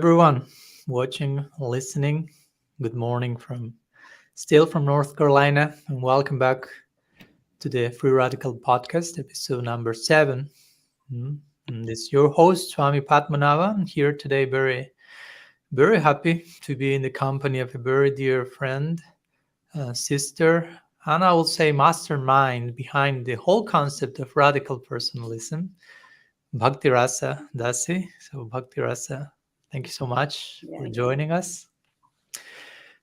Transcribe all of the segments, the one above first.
everyone watching, listening. Good morning from North Carolina, and welcome back to the Free Radical Podcast, episode number 7. And this is your host, Swami Padmanabha. I'm here today, very happy to be in the company of a very dear friend, sister, and I will say mastermind behind the whole concept of radical personalism, Bhaktirasa Dasi. So, Bhaktirasa, thank you so much for joining us.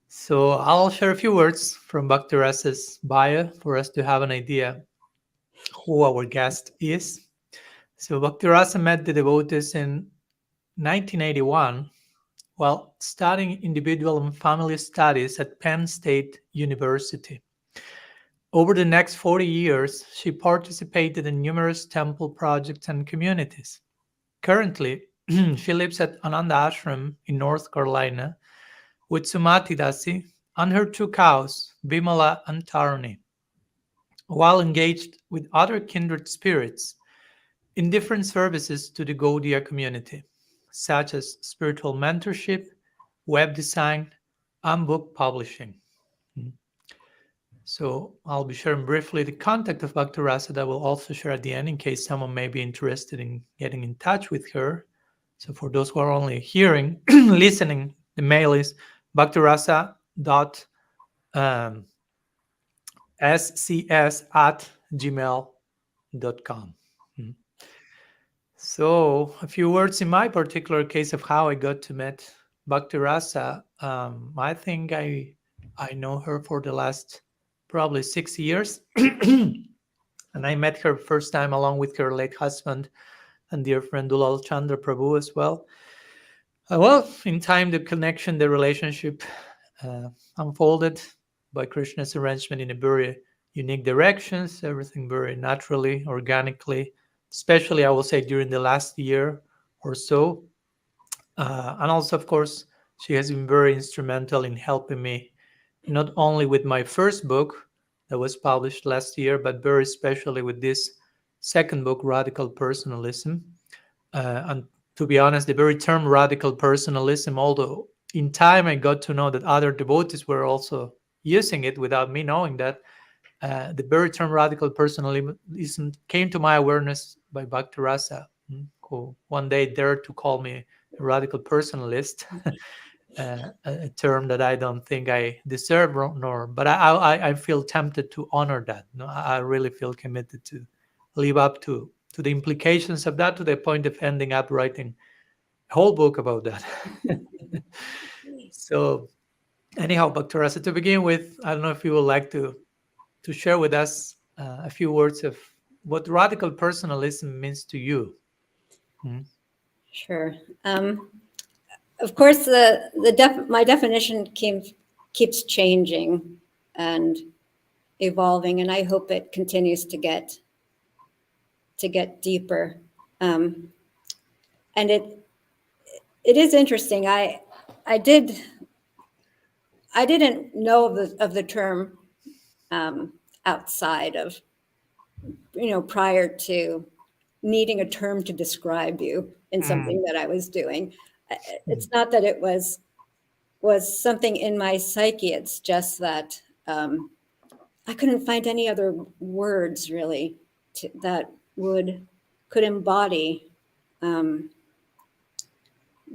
So I'll share a few words from Bhaktirasa's bio for us to have an idea who our guest is. So Bhaktirasa met the devotees in 1981 while studying individual and family studies at Penn State University. Over the next 40 years, she participated in numerous temple projects and communities. Currently, she lives at Ananda Ashram in North Carolina with Sumati Dasi and her 2 cows, Bimala and Tarani, while engaged with other kindred spirits in different services to the Gaudiya community, such as spiritual mentorship, web design, and book publishing. So I'll be sharing briefly the contact of Bhaktirasa that I will also share at the end in case someone may be interested in getting in touch with her. So for those who are only hearing, listening, the mail is bhaktirasa.scs@gmail.com. So a few words in my particular case of how I got to meet Bhaktirasa. I think I know her for the last probably 6 years. And I met her first time along with her late husband and dear friend Dulal Chandra Prabhu as well. Well, in time, the connection, the relationship unfolded by Krishna's arrangement in a very unique directions, everything very naturally, organically, especially, I will say, during the last year or so. And also, of course, she has been very instrumental in helping me, not only with my first book that was published last year, but very especially with this second book, Radical Personalism. And to be honest, the very term radical personalism, although in time I got to know that other devotees were also using it without me knowing that, the very term radical personalism came to my awareness by Bhaktirasa, who one day dared to call me a radical personalist, a term that I don't think I deserve, but I feel tempted to honor that. No, I really feel committed to live up to the implications of that, to the point of ending up writing a whole book about that. So anyhow, Bhaktirasa, to begin with, I don't know if you would like to share with us a few words of what radical personalism means to you. Sure. Of course, my definition keeps changing and evolving, and I hope it continues to get deeper. And it is interesting. I didn't know of the term outside of, prior to needing a term to describe you in something that I was doing. It's not that it was something in my psyche. It's just that I couldn't find any other words really that could embody the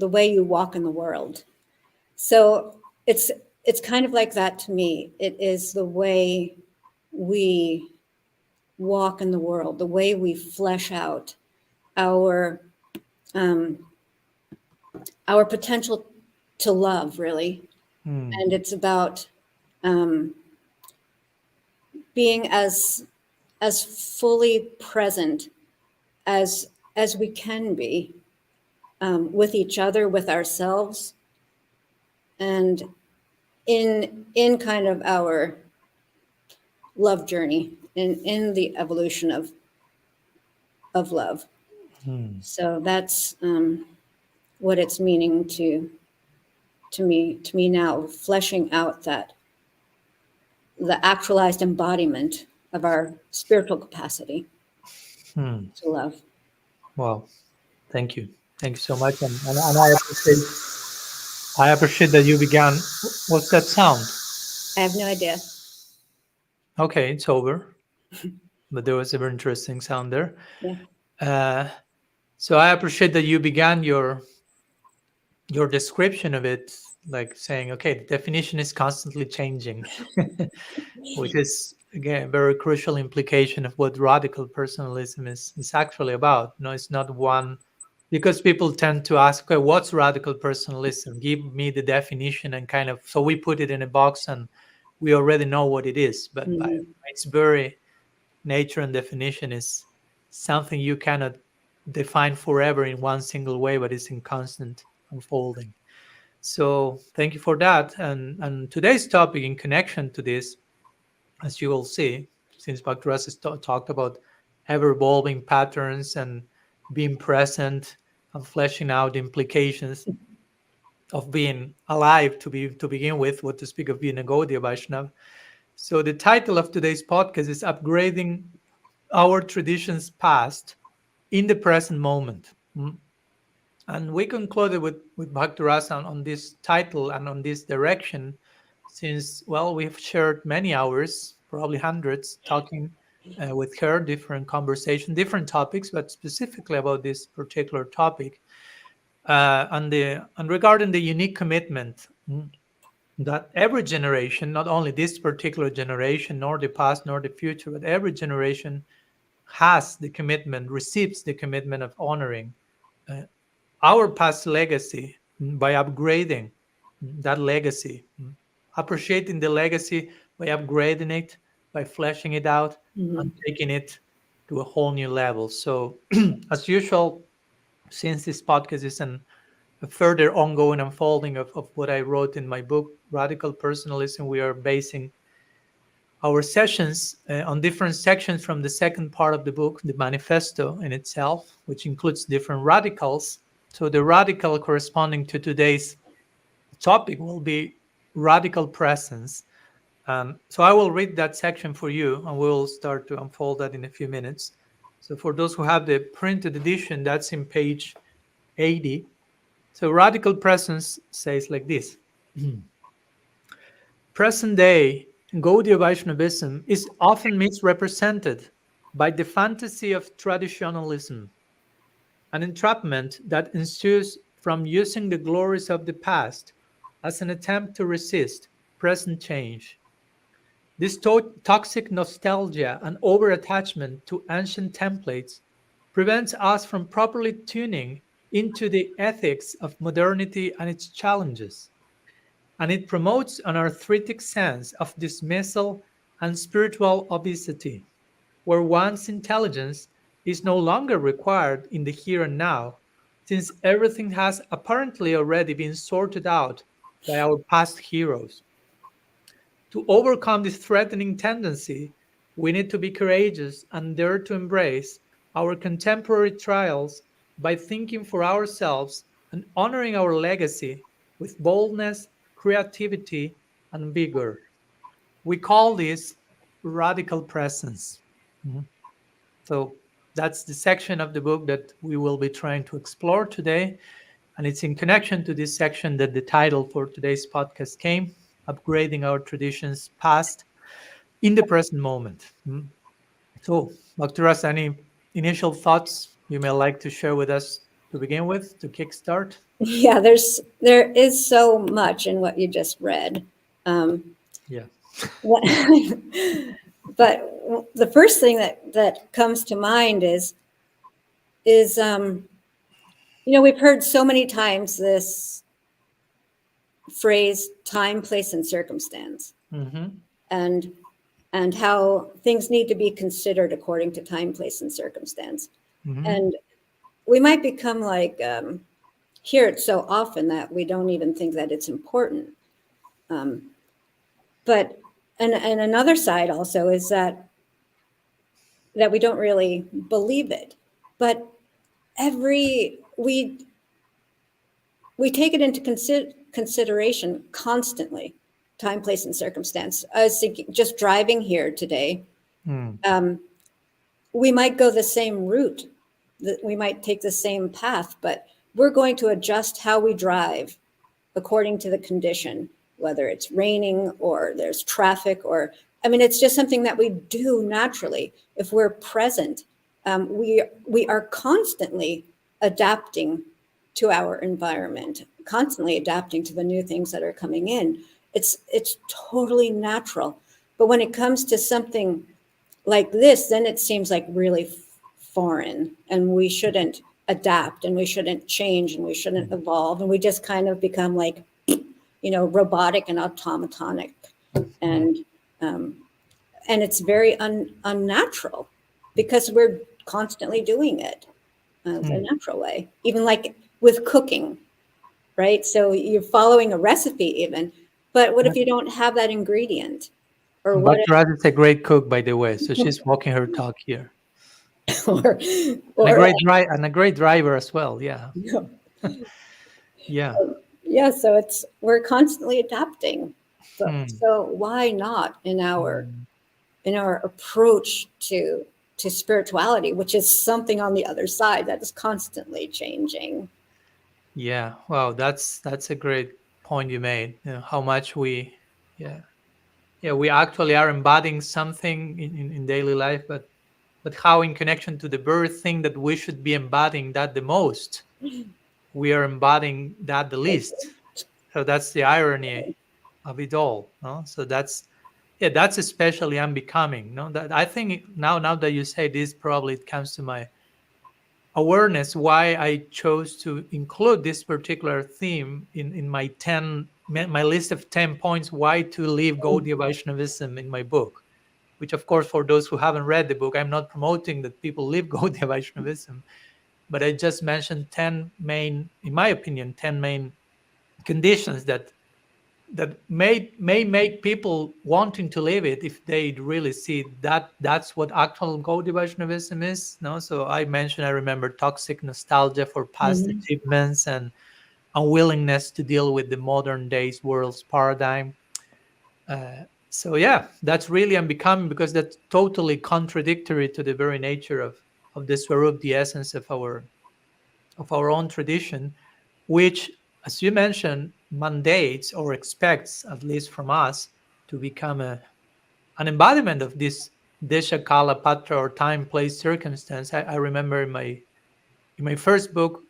way you walk in the world. So it's kind of like that to me. It is the way we walk in the world, the way we flesh out our potential to love, really. And it's about being as fully present as we can be with each other, with ourselves, and in kind of our love journey, in the evolution of love. So that's what it's meaning to me now, fleshing out that the actualized embodiment of our spiritual capacity to love. Wow, thank you so much, and I appreciate I appreciate that you began. What's that sound? I have no idea. Okay, it's over, but there was a very interesting sound there. Yeah. Uh, so I appreciate that you began your description of it, like saying, okay, the definition is constantly changing, which is again a very crucial implication of what radical personalism is actually about. No, it's not one, because people tend to ask, okay, what's radical personalism? Give me the definition, and kind of, so we put it in a box and we already know what it is. But by Mhm. its very nature and definition is something you cannot define forever in one single way, but it's in constant unfolding. So thank you for that. And today's topic in connection to this, as you will see, since Bhaktirasa has talked about ever evolving patterns and being present and fleshing out the implications of being alive to begin with, what to speak of being a Gaudiya Vaishnava. So the title of today's podcast is Upgrading Our Traditions Past in the Present Moment. And we concluded with Bhaktirasa on this title and on this direction, since, well, we've shared many hours, probably hundreds, talking with her, different conversation, different topics, but specifically about this particular topic, and regarding the unique commitment that every generation, not only this particular generation, nor the past, nor the future, but every generation has the commitment, receives the commitment of honoring uh, our past legacy by upgrading that legacy, appreciating the legacy by upgrading it, by fleshing it out, and Mhm. taking it to a whole new level. So, as usual, since this podcast is a further ongoing unfolding of what I wrote in my book, Radical Personalism, we are basing our sessions on different sections from the second part of the book, the manifesto in itself, which includes different radicals. So the radical corresponding to today's topic will be radical presence. So I will read that section for you, and we'll start to unfold that in a few minutes. So for those who have the printed edition, that's in page 80. So radical presence says like this. Present day Gaudiya Vaishnavism is often misrepresented by the fantasy of traditionalism, an entrapment that ensues from using the glories of the past as an attempt to resist present change. This toxic nostalgia and over-attachment to ancient templates prevents us from properly tuning into the ethics of modernity and its challenges, and it promotes an arthritic sense of dismissal and spiritual obesity, where one's intelligence is no longer required in the here and now, since everything has apparently already been sorted out by our past heroes. To overcome this threatening tendency, we need to be courageous and dare to embrace our contemporary trials by thinking for ourselves and honoring our legacy with boldness, creativity, and vigor. We call this radical presence. Mhm. So that's the section of the book that we will be trying to explore today. And it's in connection to this section that the title for today's podcast came, Upgrading Our Traditions Past in the Present Moment. So, Dr. Russ, any initial thoughts you may like to share with us to begin with, to kickstart? Yeah, there is so much in what you just read. Um, Yeah. what, but the first thing that comes to mind is we've heard so many times this phrase time, place, and circumstance, Mm-hmm. and and how things need to be considered according to time, place, and circumstance. Mm-hmm. And we might become like hear it so often that we don't even think that it's important. Um, but and another side also is that we don't really believe it. But every we take it into consideration constantly, time, place, and circumstance. I was thinking, just driving here today, Mm. um, we might go the same route, that we might take the same path, but we're going to adjust how we drive according to the condition, whether it's raining or there's traffic, or, I mean, it's just something that we do naturally. If we're present, we are constantly adapting to our environment, constantly adapting to the new things that are coming in. It's totally natural. But when it comes to something like this, then it seems like really foreign, and we shouldn't adapt, and we shouldn't change, and we shouldn't evolve, and we just kind of become like, robotic and automatonic, and um, and it's very unnatural, because we're constantly doing it the natural way, even like with cooking, right? So you're following a recipe even, but what if you don't have that ingredient? Or what Bhaktirasa is a great cook, by the way, so she's walking her talk here. if, or, And or a great driver as well. Yeah. Yeah. yeah, so we're constantly adapting. Hmm. So why not in our Hmm. approach to spirituality, which is something on the other side that is constantly changing. Yeah. Wow. That's a great point you made. How much yeah, we actually are embodying something in daily life, but how in connection to the birth thing that we should be embodying that the most, we are embodying that the least. So that's the irony of it all. No? So that's especially unbecoming. No, that I think now that you say this, probably it comes to my awareness why I chose to include this particular theme in my list of 10 points why to leave Gaudiya Vaishnavism in my book. Which, of course, for those who haven't read the book, I'm not promoting that people leave Gaudiya Vaishnavism, but I just mentioned 10 main, in my opinion, 10 main conditions that may make people wanting to live it if they really see that that's what actual Gaudiya Vaishnavism is. No, so I remember toxic nostalgia for past Mhm. achievements and unwillingness to deal with the modern day's world's paradigm. So yeah, that's really unbecoming because that's totally contradictory to the very nature of the Swarup, the essence of our own tradition, which, as you mentioned, mandates or expects, at least from us, to become an embodiment of this Desha Kala Patra or time, place, circumstance. I remember in my first book,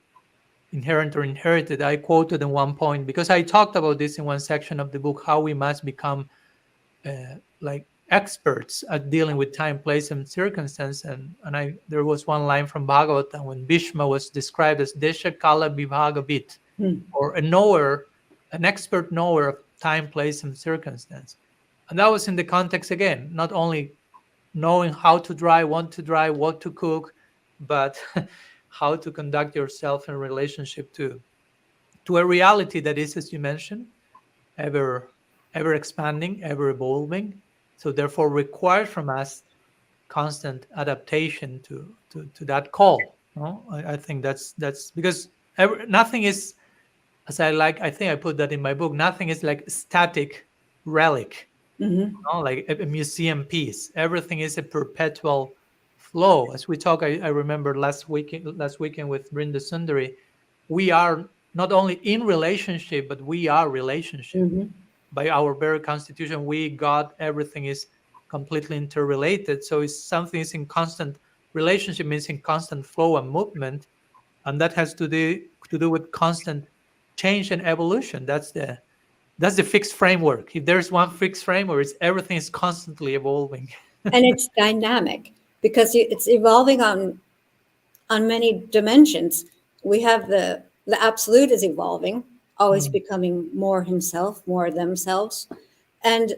Inherent or Inherited, I quoted in one point because I talked about this in one section of the book, how we must become like experts at dealing with time, place, and circumstance. And there was one line from Bhagavatam when Bhishma was described as Desha Kala Vibhagavit, Hmm. or a knower, an expert knower of time, place, and circumstance. And that was in the context again, not only knowing how to drive, when to drive, what to cook, but how to conduct yourself in relationship to a reality that is, as you mentioned, ever ever expanding, ever evolving. So therefore requires from us constant adaptation to that call. No? I think that's because nothing is, as I think I put that in my book, nothing is like static relic, Hmm. no? Like a museum piece. Everything is a perpetual flow. As we talk, I remember last weekend with Brinda Sundari, we are not only in relationship, but we are relationship. Hmm. By our very constitution, we, God, everything is completely interrelated. So it's something is in constant relationship, means in constant flow and movement, and that has to do with constant change and evolution. That's the fixed framework. If there's one fixed framework, it's everything is constantly evolving. And it's dynamic because it's evolving on many dimensions. We have the absolute is evolving, always Mm, becoming more himself, more themselves, and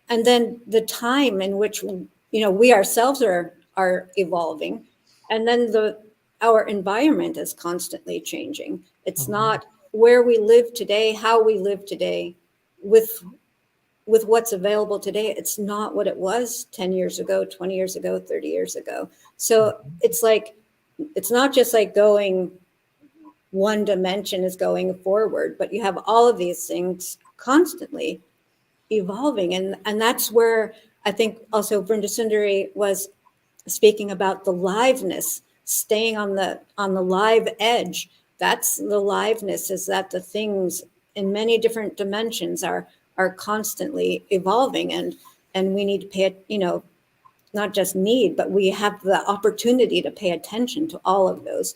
and then the time in which we ourselves are evolving, and then the our environment is constantly changing. It's mhm, not where we live today, how we live today, with what's available today. It's not what it was 10 years ago, 20 years ago, 30 years ago. So mhm, it's not just like going one dimension is going forward, but you have all of these things constantly evolving. And that's where I think also Brenda Sundari was speaking about the liveness, staying on the live edge. That's the liveness, is that the things in many different dimensions are constantly evolving, and we need to pay it, not just need, but we have the opportunity to pay attention to all of those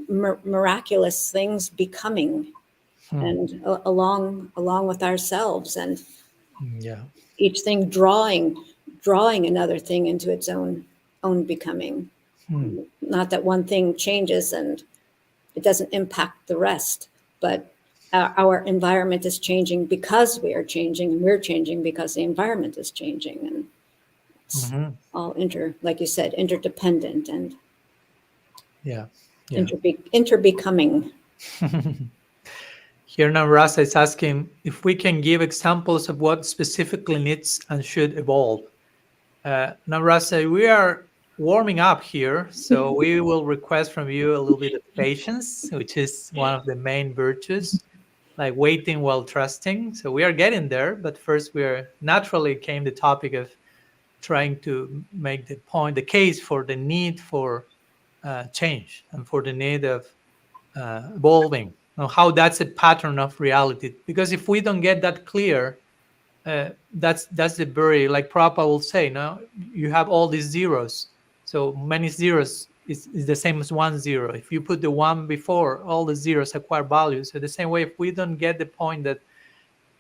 miraculous things becoming, and along with ourselves, and Yeah. each thing drawing another thing into its own becoming. Not that one thing changes and it doesn't impact the rest, but our environment is changing because we are changing, and we're changing because the environment is changing, and it's Mhm. all like you said, interdependent and Yeah. Yeah. interbecoming. Here now Rasa is asking if we can give examples of what specifically needs and should evolve. Now Rasa, we are warming up here, so we will request from you a little bit of patience, which is one of the main virtues, like waiting while trusting. So we are getting there, but first we are naturally came the topic of trying to make the point, the case for the need for change and for the need of evolving. Now, how that's a pattern of reality. Because if we don't get that clear, that's the very, like Prabhupada will say. Now you have all these zeros, so many zeros is the same as 1 0. If you put the one before, all the zeros acquire value. So the same way, if we don't get the point that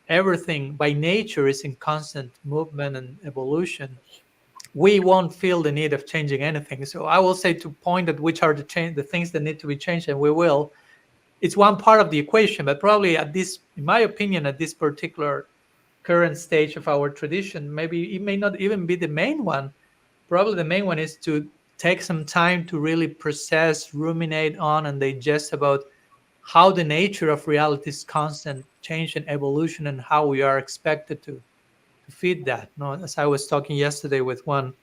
everything by nature is in constant movement and evolution, we won't feel the need of changing anything. So I will say to point at which are the things that need to be changed, and we will. It's one part of the equation, but probably at this, in my opinion, at this particular current stage of our tradition, maybe it may not even be the main one. Probably the main one is to take some time to really process, ruminate on, and digest about how the nature of reality is constant change and evolution, and how we are expected to feed that. No, as I was talking yesterday with one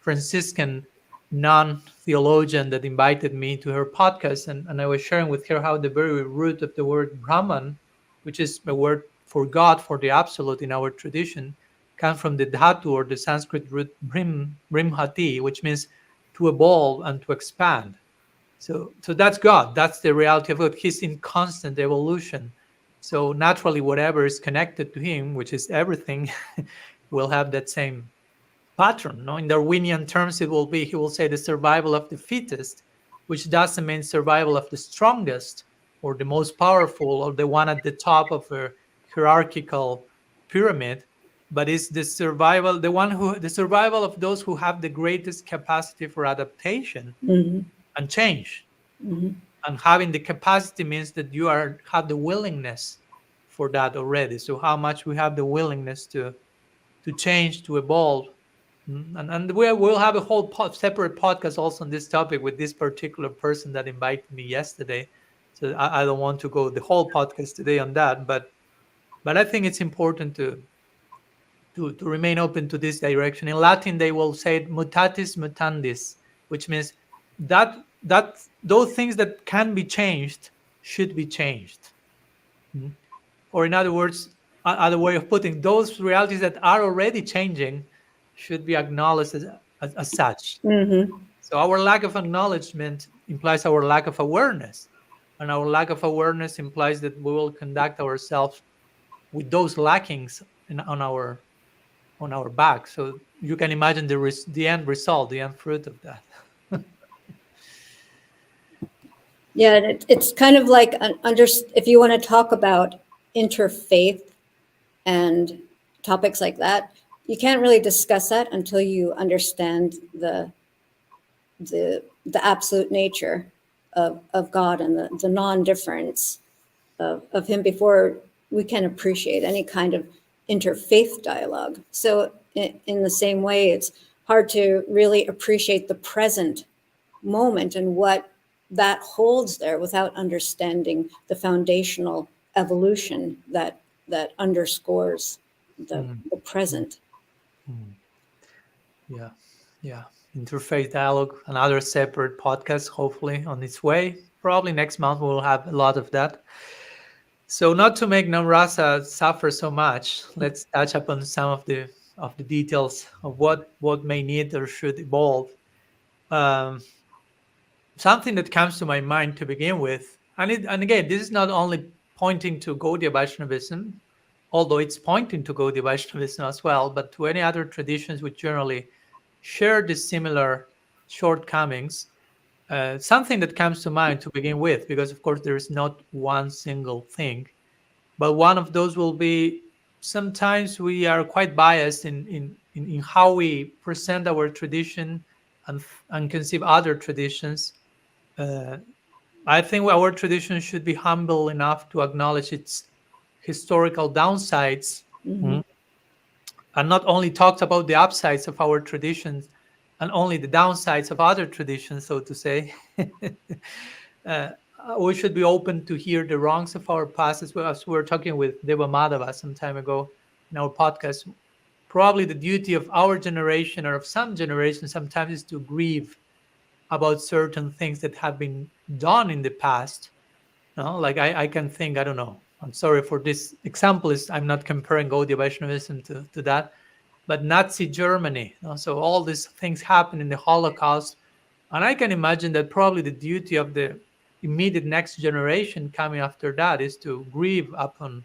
Franciscan non-theologian that invited me to her podcast, and I was sharing with her how the very root of the word Brahman, which is a word for God, for the absolute in our tradition, comes from the dhatu, or the Sanskrit root brimhati, which means to evolve and to expand. So that's God. That's the reality of God. He's in constant evolution. So naturally, whatever is connected to him, which is everything, will have that same pattern. No, in Darwinian terms, it will be, he will say, the survival of the fittest, which doesn't mean survival of the strongest or the most powerful or the one at the top of a hierarchical pyramid, but it's the survival, the survival of those who have the greatest capacity for adaptation Mm-hmm. and change. Mm-hmm. And having the capacity means that you have the willingness for that already. So how much we have the willingness to change, to evolve. And we'll have a whole separate podcast also on this topic with this particular person that invited me yesterday. So I don't want to go the whole podcast today on that, but I think it's important to remain open to this direction. In Latin, they will say mutatis mutandis, which means that those things that can be changed should be changed. Mm. Or in other words, other way of putting, those realities that are already changing should be acknowledged as such. Mm-hmm. So our lack of acknowledgement implies our lack of awareness, and our lack of awareness implies that we will conduct ourselves with those lackings on our back. So you can imagine the end result, the end fruit of that. Yeah, and it's kind of like if you want to talk about interfaith and topics like that, you can't really discuss that until you understand the absolute nature of God, and the non-difference of him, before we can appreciate any kind of interfaith dialogue. So in the same way, it's hard to really appreciate the present moment and what that holds there without understanding the foundational evolution that underscores Mm, the present. mm. Yeah, yeah. Interfaith dialogue, another separate podcast, hopefully on its way. Probably next month we'll have a lot of that. So not to make Namrasa suffer so much, let's touch upon some of the details of what may need or should evolve. Um, Something that comes to my mind to begin with, and again, this is not only pointing to Gaudiya Vaishnavism, although it's pointing to Gaudiya Vaishnavism as well, but to any other traditions which generally share the similar shortcomings. Something that comes to mind to begin with, because of course there is not one single thing, but one of those will be sometimes we are quite biased in how we present our tradition and conceive other traditions. Uh, I think our tradition should be humble enough to acknowledge its historical downsides, Mhm. mm, and not only talked about the upsides of our traditions and only the downsides of other traditions, so to say. uh, we should be open to hear the wrongs of our past, as we were talking with Deva Madhava some time ago in our podcast. Probably the duty of our generation or of some generation sometimes is to grieve about certain things that have been done in the past. No, like I can think, I don't know. I'm sorry for this example. Is I'm not comparing Gaudiya Vaishnavism to that, but Nazi Germany. So all these things happen in the Holocaust, and I can imagine that probably the duty of the immediate next generation coming after that is to grieve upon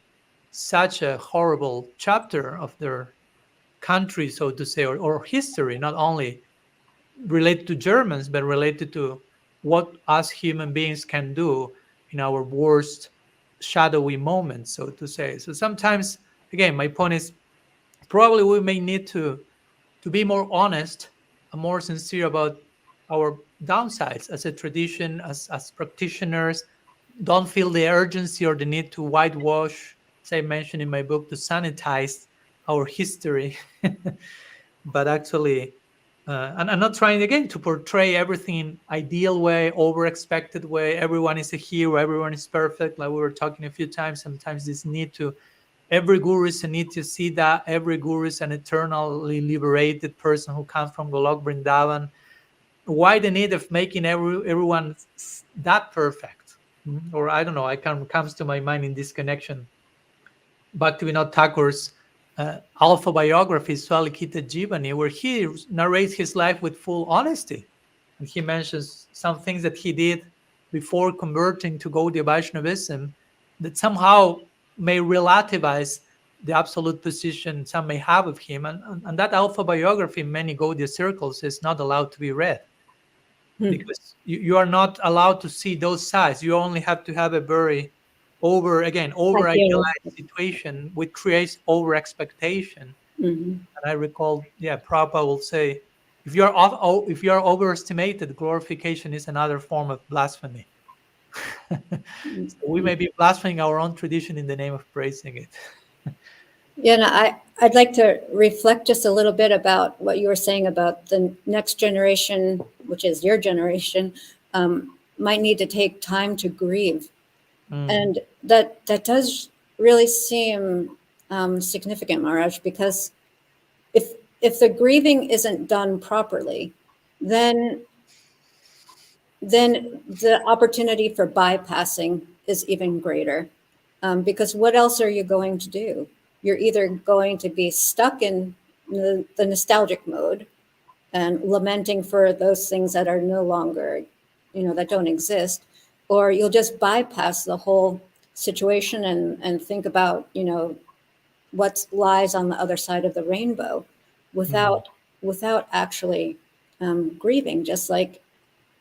such a horrible chapter of their country, so to say, or history, not only related to Germans, but related to what us human beings can do in our worst shadowy moments, so to say. So sometimes, again, my point is probably we may need to be more honest and more sincere about our downsides as a tradition, as practitioners. Don't feel the urgency or the need to whitewash, as I mentioned in my book, to sanitize our history, but actually, and I'm not trying again to portray everything in ideal way, over expected way. Everyone is a hero, everyone is perfect. Like we were talking a few times, sometimes this need to every guru is a need to see that every guru is an eternally liberated person who comes from Golok Vrindavan. Why the need of making everyone that perfect? Or I don't know. I comes to my mind in this connection. Bhaktivinoda Thakur's alpha biography, Swalikita Jivani, where he narrates his life with full honesty, and he mentions some things that he did before converting to Gaudiya Vaishnavism that somehow may relativize the absolute position some may have of him. And that alpha biography in many Gaudiya circles is not allowed to be read Hmm. because you are not allowed to see those sides. You only have to have a very over idealized Idealistic. situation, which creates over expectation. Mhm. And I recall, yeah, Prabhupada will say, if you are overestimated, glorification is another form of blasphemy. So we may be blaspheming our own tradition in the name of praising it. Yeah, no, I'd like to reflect just a little bit about what you were saying about the next generation, which is your generation, might need to take time to grieve. Mm, And that does really seem significant, Maharaj, because if the grieving isn't done properly, then then the opportunity for bypassing is even greater. Because what else are you going to do? You're either going to be stuck in the nostalgic mode and lamenting for those things that are no longer, that don't exist, or you'll just bypass the whole situation and think about, what lies on the other side of the rainbow mm, without without actually grieving. Just like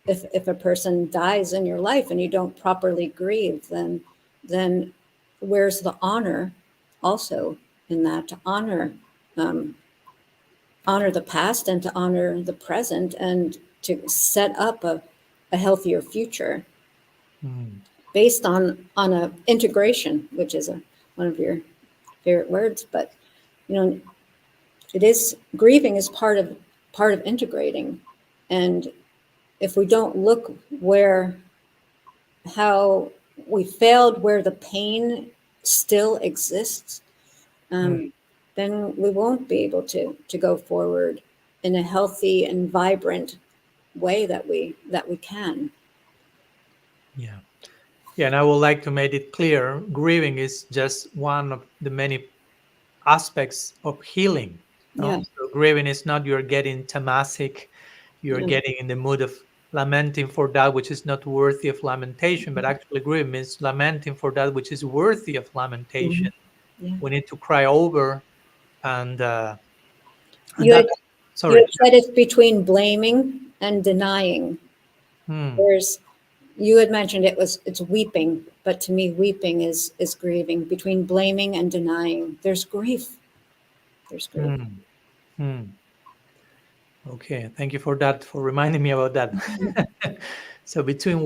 if a person dies in your life and you don't properly grieve, then where's the honor also in that to um, honor the past and to honor the present and to set up a healthier future mm. based on a integration, which is one of your favorite words. But you know it is grieving is part of integrating. And if we don't look where how we failed, where the pain still exists, Mm. um, then we won't be able to go forward in a healthy and vibrant way that we can. Yeah. Yeah, and I would like to make it clear, grieving is just one of the many aspects of healing. Yeah, No? So grieving is not you're getting tamasic, you're yeah, getting in the mood of lamenting for that which is not worthy of lamentation, but actually grieving means lamenting for that which is worthy of lamentation. Mhm. Yeah. We need to cry over, and uh, and You that. had you Sorry. had said it's between blaming and denying. Hmm, There's you had mentioned it's weeping, but to me weeping is grieving. Between blaming and denying, there's grief. There's grief. hmm, hmm. Okay, thank you for that, for reminding me about that. So between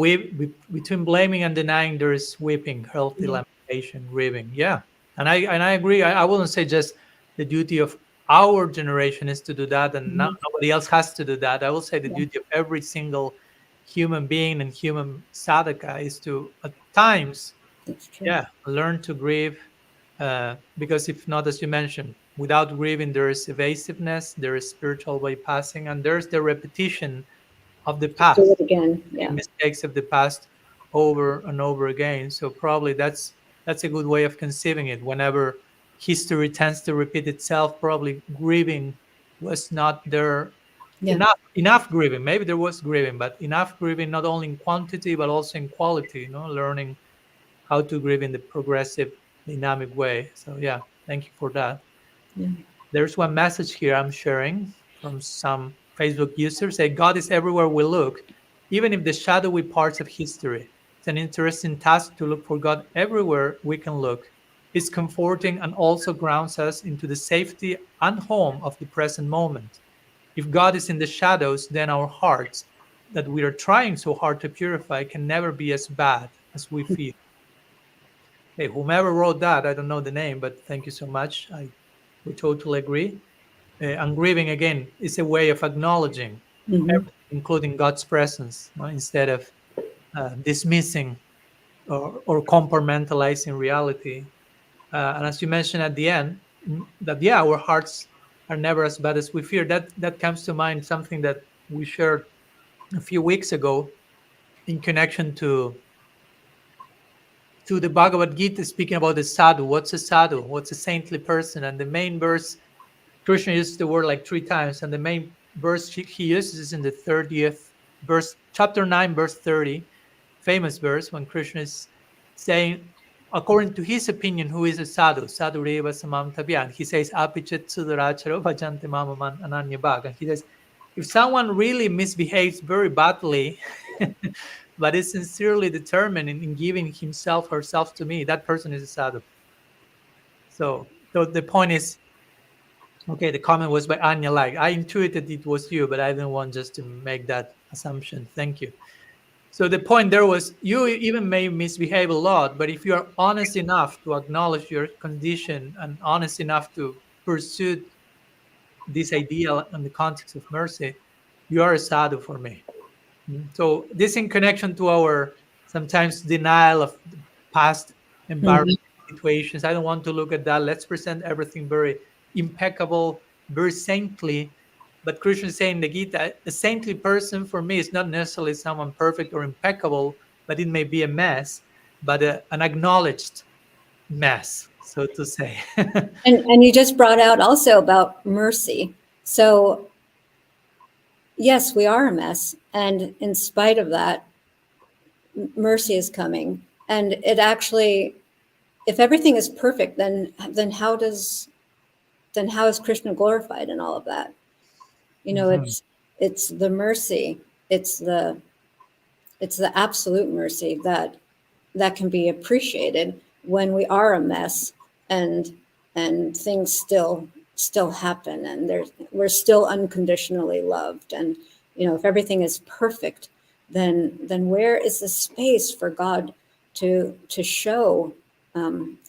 blaming and denying, there is weeping, healthy Yeah. lamentation, grieving. Yeah, and I agree. I wouldn't say just the duty of our generation is to do that, and Mhm. nobody else has to do that. I will say the Yeah, duty of every single human being and human sadhaka is to, at times, that's true. yeah, learn to grieve, because if not, as you mentioned, without grieving, there is evasiveness, there is spiritual bypassing, and there's the repetition of the Just do past, it again. the Yeah. mistakes of the past over and over again. So probably that's a good way of conceiving it. Whenever history tends to repeat itself, probably grieving was not there Yeah. enough grieving. Maybe there was grieving, but enough grieving not only in quantity but also in quality. Learning how to grieve in the progressive, dynamic way. So yeah, thank you for that. Yeah. There's one message here I'm sharing from some Facebook users. Say God is everywhere we look, even if the shadowy parts of history. It's an interesting task to look for God everywhere we can look. It's comforting and also grounds us into the safety and home of the present moment. If God is in the shadows, then our hearts that we are trying so hard to purify can never be as bad as we feel. Hey, whomever wrote that, I don't know the name, but thank you so much. We totally agree. And grieving again is a way of acknowledging Hmm. everything, including God's presence, no? Instead of dismissing or compartmentalizing reality. And as you mentioned at the end, that yeah, our hearts are never as bad as we fear. That comes to mind something that we shared a few weeks ago in connection to the Bhagavad Gita, speaking about the sadhu. What's a sadhu? What's a saintly person? And the main verse, Krishna uses the word like 3 times, and the main verse he uses is in the 30th verse, chapter 9, verse 30, famous verse when Krishna is saying, according to his opinion, who is a sadhu? Sadhu reva samam tabya. And he says, apichet sudaracharo bhajante mamaman ananya bhag. And he says, if someone really misbehaves very badly, but is sincerely determined in giving himself herself to me, that person is a sadhu. So the point is, okay, the comment was by Anya. Like I intuited it was you, but I didn't want just to make that assumption. Thank you. So the point there was you even may misbehave a lot, but if you are honest enough to acknowledge your condition and honest enough to pursue this ideal in the context of mercy, you are a sadhu for me. So this in connection to our sometimes denial of the past embarrassing Hmm. situations. I don't want to look at that. Let's present everything very impeccable, very saintly. But Krishna is saying in the Gita, a saintly person for me is not necessarily someone perfect or impeccable, but it may be a mess, but an acknowledged mess, so to say. And you just brought out also about mercy. So yes, we are a mess, and in spite of that, mercy is coming. And it actually, if everything is perfect, then how is Krishna glorified in all of that? Mhm. It's the mercy, it's the it's the absolute mercy that can be appreciated when we are a mess, and things still happen, and we're still unconditionally loved. And if everything is perfect, then where is the space for God to show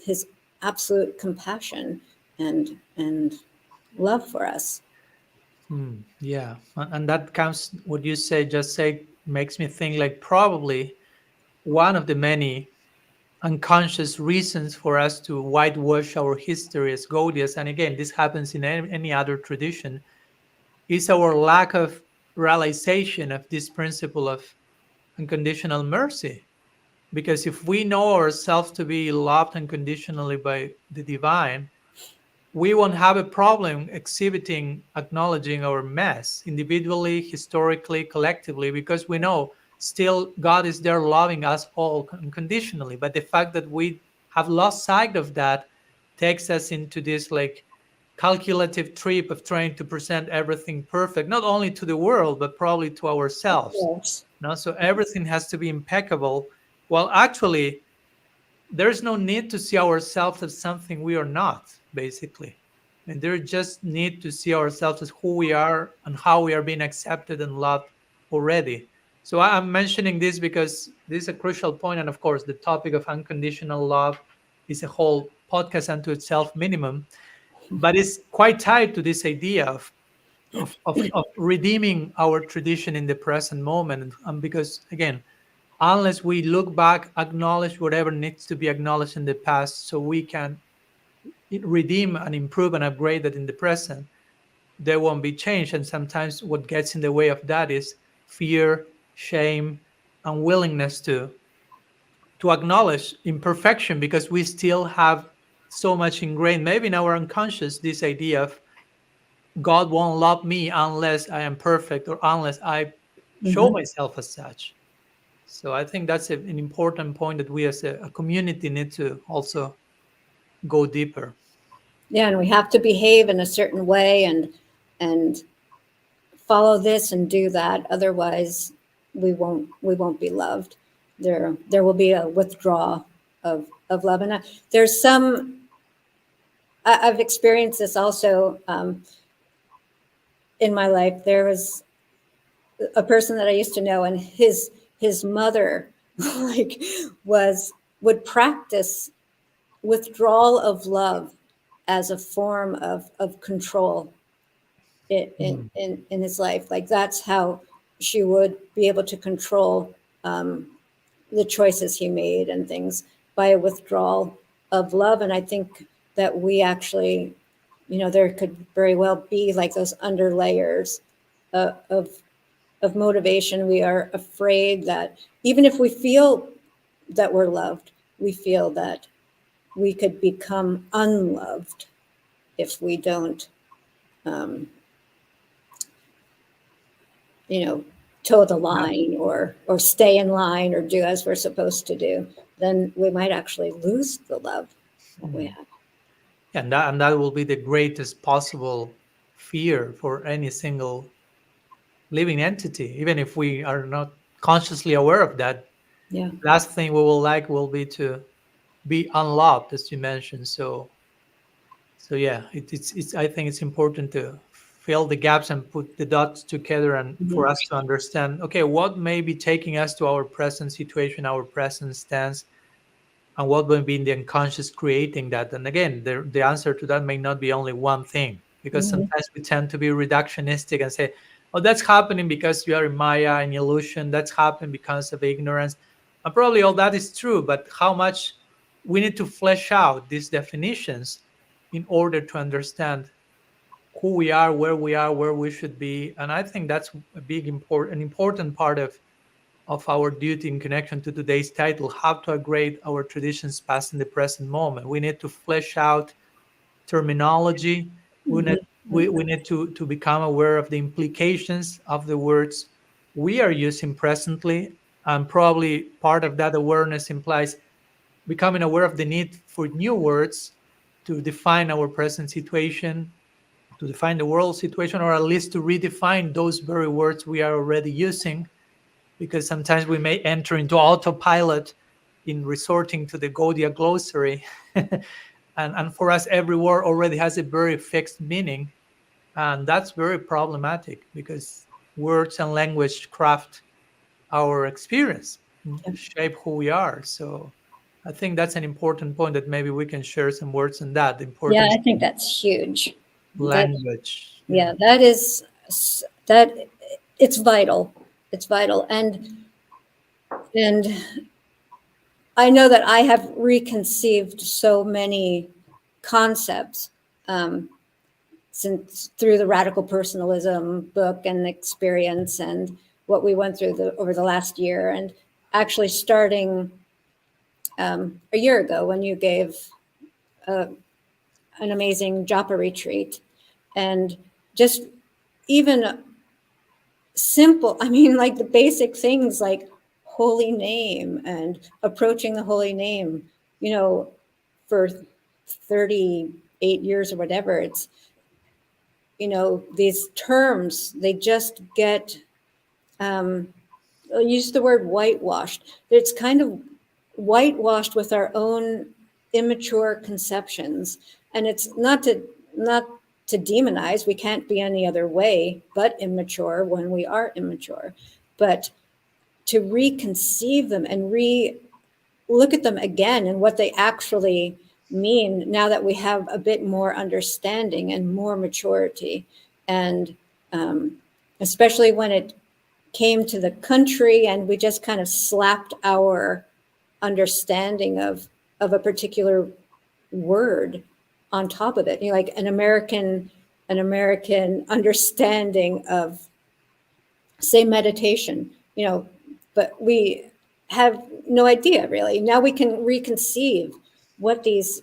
his absolute compassion and love for us? Yeah, and that comes, what you say, just say, makes me think like probably one of the many unconscious reasons for us to whitewash our history as Gaudias, and again, this happens in any other tradition, is our lack of realization of this principle of unconditional mercy. Because if we know ourselves to be loved unconditionally by the divine, we won't have a problem exhibiting, acknowledging our mess individually, historically, collectively, because we know still God is there loving us all unconditionally. But the fact that we have lost sight of that takes us into this like calculative trip of trying to present everything perfect, not only to the world, but probably to ourselves. Yes. No, so everything has to be impeccable. Well, actually, there's no need to see ourselves as something we are not, basically. And there just need to see ourselves as who we are and how we are being accepted and loved already. So I'm mentioning this because this is a crucial point, and of course, the topic of unconditional love is a whole podcast unto itself, minimum. But it's quite tied to this idea of redeeming our tradition in the present moment, because again, unless we look back, acknowledge whatever needs to be acknowledged in the past so we can redeem and improve and upgrade that in the present, there won't be change. And sometimes what gets in the way of that is fear, shame, unwillingness to acknowledge imperfection, because we still have so much ingrained, maybe in our unconscious, this idea of God won't love me unless I am perfect or unless I show Mhm. myself as such. So I think that's an important point that we as a community need to also go deeper. Yeah, and we have to behave in a certain way and follow this and do that. Otherwise, we won't be loved. There will be a withdrawal of love. And there's some I've experienced this also in my life. There was a person that I used to know, and his mother like was would practice withdrawal of love as a form of control Mm. in his life. Like that's how she would be able to control the choices he made and things, by a withdrawal of love. And I think that we actually, there could very well be like those under layers of motivation. We are afraid that even if we feel that we're loved, we feel that we could become unloved if we don't, um, you know, toe the Yeah. line or stay in line or do as we're supposed to do. Then we might actually lose the love that we Mm. have. And that will be the greatest possible fear for any single living entity, even if we are not consciously aware of that. Yeah. Last thing we will like will be to be unloved, as you mentioned. So yeah, it's I think it's important to fill the gaps and put the dots together, and for Mhm. us to understand, okay, what may be taking us to our present situation, our present stance, and what may be in the unconscious creating that. And again, the answer to that may not be only one thing, because Mhm. sometimes we tend to be reductionistic and say, oh, that's happening because you are in Maya, in illusion, that's happening because of ignorance. And probably all that is true, but how much we need to flesh out these definitions in order to understand who we are, where we should be. And I think that's a an important part of our duty in connection to today's title, how to upgrade our traditions past in the present moment. We need to flesh out terminology. We need, Mhm. we need to become aware of the implications of the words we are using presently. And probably part of that awareness implies becoming aware of the need for new words to define our present situation, to define the world situation, or at least to redefine those very words we are already using, because sometimes we may enter into autopilot in resorting to the Gaudiya glossary. And for us, every word already has a very fixed meaning. And that's very problematic because words and language craft our experience, Yeah. shape who we are. So I think that's an important point that maybe we can share some words on that, the Yeah, importance I think that's huge. of That language. Yeah. yeah, that is that it's vital. It's vital. And I know that I have reconceived so many concepts um, since through the radical personalism book and experience and what we went through over the last year, and actually starting a year ago when you gave an amazing japa retreat, and just even simple, I mean, like the basic things like holy name and approaching the holy name, you know, for 38 years or whatever, it's, you know, these terms, they just get, I'll use the word whitewashed. It's kind of whitewashed with our own immature conceptions. And it's not to demonize. We can't be any other way but immature when we are immature. But to reconceive them and look at them again and what they actually mean now that we have a bit more understanding and more maturity. And especially when it came to the country and we just kind of slapped our understanding of a particular word on top of it, you know, like an American understanding of, say, meditation, you know, but we have no idea really. Now we can reconceive what these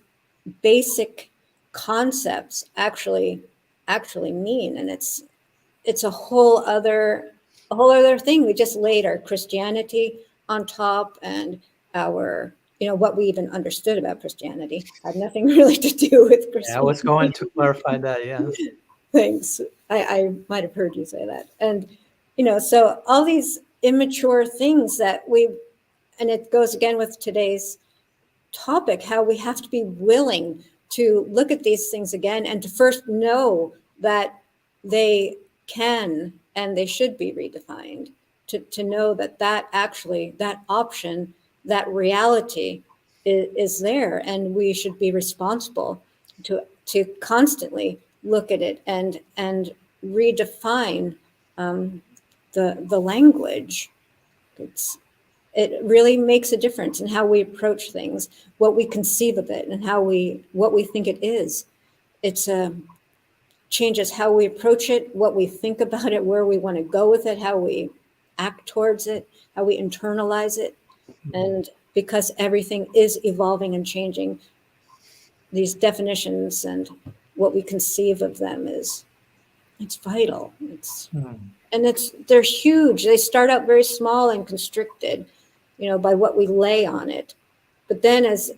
basic concepts actually mean, and it's a whole other thing. We just laid our Christianity on top, and our, you know, what we even understood about Christianity had nothing really to do with Yeah, I was going to Christianity. clarify that. Yeah. Thanks. I might have heard you say that. And, you know, so all these immature things that and it goes again with today's topic, how we have to be willing to look at these things again and to first know that they can and they should be redefined, to know that actually, that option, that reality is there, and we should be responsible to constantly look at it and redefine the language. It really makes a difference in how we approach things, what we conceive of it, and what we think it is. It's changes how we approach it, what we think about it, where we want to go with it, how we act towards it, how we internalize it. And because everything is evolving and changing, these definitions and what we conceive of them it's vital. And they're huge. They start out very small and constricted, you know, by what we lay on it. But then if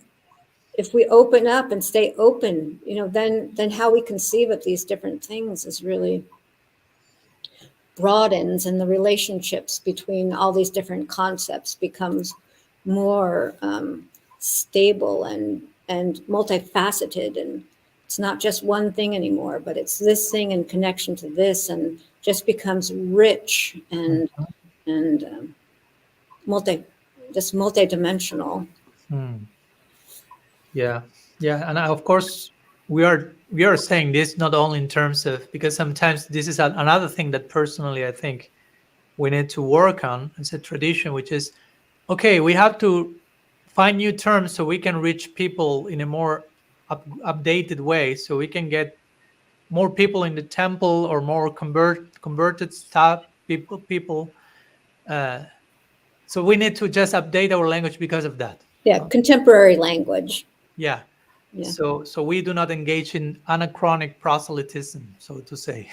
we open up and stay open, you know, then how we conceive of these different things is really broadens, and the relationships between all these different concepts becomes more stable and multifaceted. And it's not just one thing anymore, but it's this thing in connection to this, and just becomes rich and multidimensional. Yeah, yeah, and of course we are saying this not only in terms of, because sometimes this is another thing that personally I think we need to work on as a tradition, which is, okay, we have to find new terms so we can reach people in a more updated way, so we can get more people in the temple, or more converted staff people. So we need to just update our language because of that. Yeah, contemporary language. Yeah. Yeah. So we do not engage in anachronic proselytism, so to say.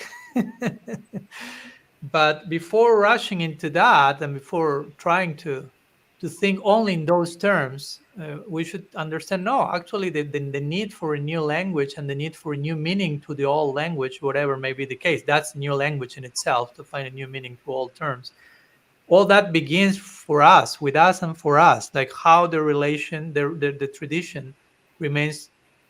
But before rushing into that, and before trying to think only in those terms, we should understand, no, actually the need for a new language and the need for a new meaning to the old language, whatever may be the case, that's new language in itself, to find a new meaning to all terms. All that begins for us, with us and for us, like how the relation, the tradition remains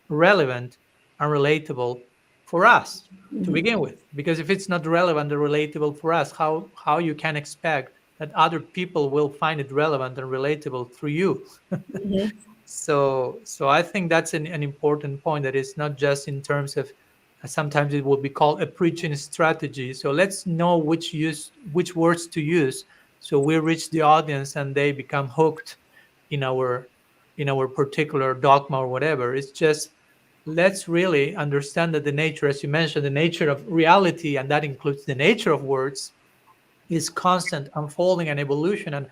relevant and relatable for us to begin with. Because if it's not relevant or relatable for us, how you can expect that other people will find it relevant and relatable through you? So I think that's an important point, that it's not just in terms of, sometimes it will be called a preaching strategy. So let's know which words to use, so we reach the audience and they become hooked in our particular dogma or whatever. It's just, let's really understand that the nature, as you mentioned, the nature of reality, and that includes the nature of words, is constant unfolding and evolution. And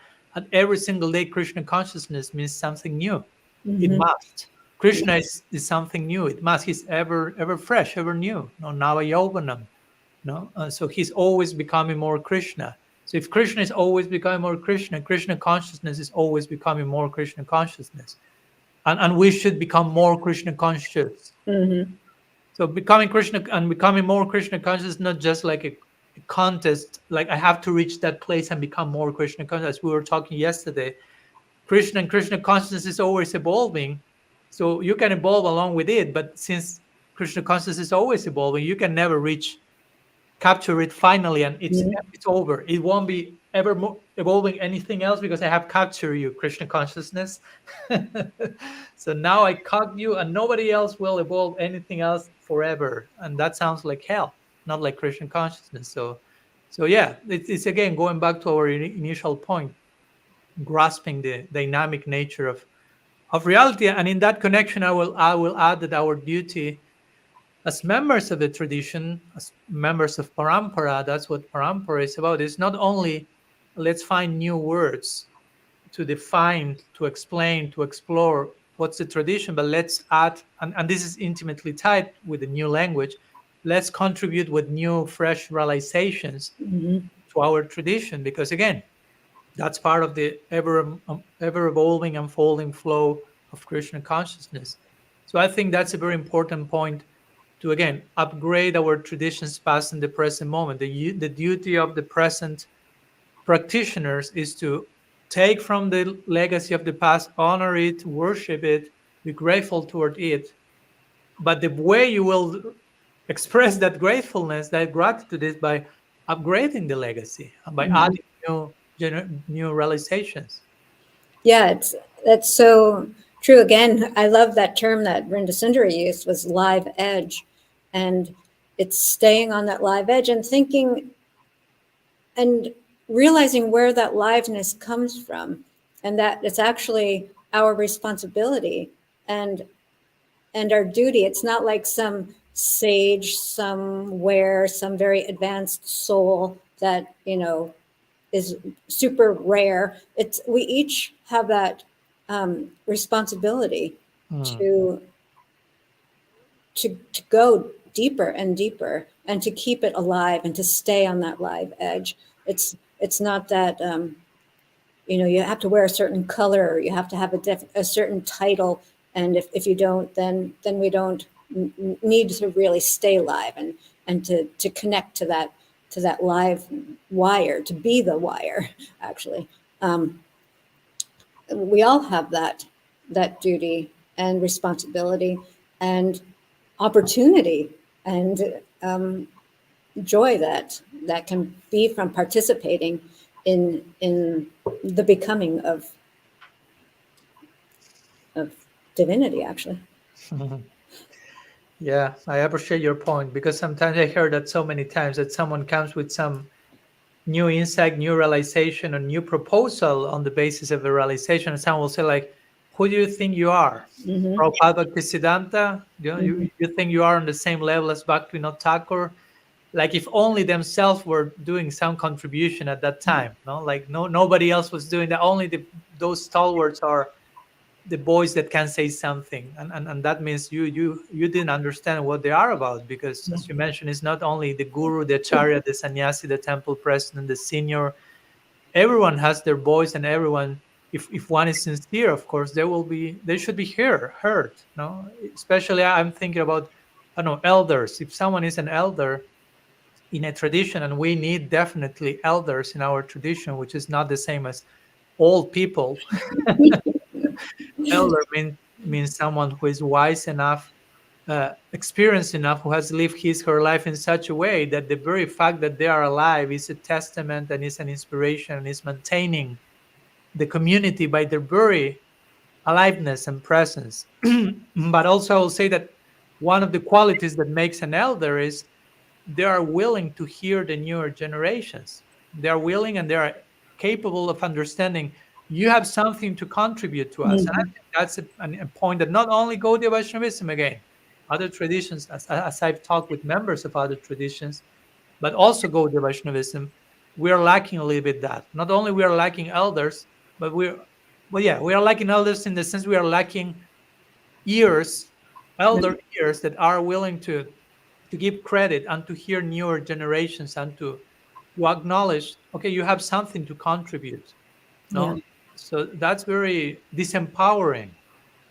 every single day, Krishna consciousness means something new. It must. Krishna is something new. It must. He's ever fresh, ever new. No, now Yovanam. No, so he's always becoming more Krishna. So if Krishna is always becoming more Krishna, Krishna consciousness is always becoming more Krishna consciousness, and we should become more Krishna conscious. Mm-hmm. So becoming Krishna and becoming more Krishna conscious is not just like a contest. Like I have to reach that place and become more Krishna conscious. As we were talking yesterday, Krishna and Krishna consciousness is always evolving. So you can evolve along with it. But since Krishna consciousness is always evolving, you can never reach capture it finally, and it's over. It won't be ever evolving anything else because I have captured you, Krishna consciousness. So now I caught you, and nobody else will evolve anything else forever. And that sounds like hell, not like Krishna consciousness. So yeah, it's again going back to our initial point, grasping the dynamic nature of reality. And in that connection, I will add that our duty as members of the tradition, as members of parampara, that's what parampara is about. It's not only let's find new words to define, to explain, to explore what's the tradition, but let's add, and this is intimately tied with the new language, let's contribute with new, fresh realizations Mm-hmm. to our tradition, because again, that's part of the ever evolving, unfolding flow of Krishna consciousness. So I think that's a very important point to again upgrade our traditions past in the present moment. The duty of the present practitioners is to take from the legacy of the past, honor it, worship it, be grateful toward it. But the way you will express that gratefulness, that gratitude, is by upgrading the legacy and by Mm-hmm. adding new realizations. Yeah, that's so true. Again, I love that term that Vrinda Sundari used, was live edge. And it's staying on that live edge and thinking and realizing where that liveness comes from, and that it's actually our responsibility and our duty. It's not like some sage somewhere, some very advanced soul that, is super rare. It's we each have that responsibility Mm. to go deeper and deeper and to keep it alive and to stay on that live edge. It's not that you have to wear a certain color, or you have to have a certain title, and if you don't, then we don't need to really stay live and to connect to that live wire, to be the wire. Actually, um, we all have that duty and responsibility and opportunity and joy that can be from participating in the becoming of divinity, actually. Yeah, I appreciate your point, because sometimes I hear that so many times that someone comes with some new insight, new realization, or new proposal on the basis of the realization, and someone will say like, "Who do you think you are? Mm-hmm. Prabhupada Bhaktisiddhanta? Mm-hmm. You think you are on the same level as Bhaktivinoda Thakur?" Like if only themselves were doing some contribution at that time, no, like nobody else was doing that. Only those stalwarts are the boys that can say something, and that means you didn't understand what they are about, because as you mentioned, it's not only the guru, the acharya, the sannyasi, the temple president, the senior. Everyone has their voice, and everyone, if one is sincere, of course they should be heard, no, especially I'm thinking about, I don't know, elders. If someone is an elder in a tradition, and we need definitely elders in our tradition, which is not the same as old people. Elder means someone who is wise enough, experienced enough, who has lived her life in such a way that the very fact that they are alive is a testament and is an inspiration and is maintaining the community by their very aliveness and presence. But also, I will say that one of the qualities that makes an elder is they are willing to hear the newer generations. They are willing and they are capable of understanding you have something to contribute to us. And I Mm-hmm. think that's a point that not only Gaudiya Vaishnavism, again, other traditions, as I've talked with members of other traditions, but also Gaudiya Vaishnavism, we are lacking a little bit that. Not only we are lacking elders, but we are lacking elders in the sense we are lacking ears, elder ears that are willing to give credit and to hear newer generations and to acknowledge, okay, you have something to contribute. Yeah. No, so that's very disempowering.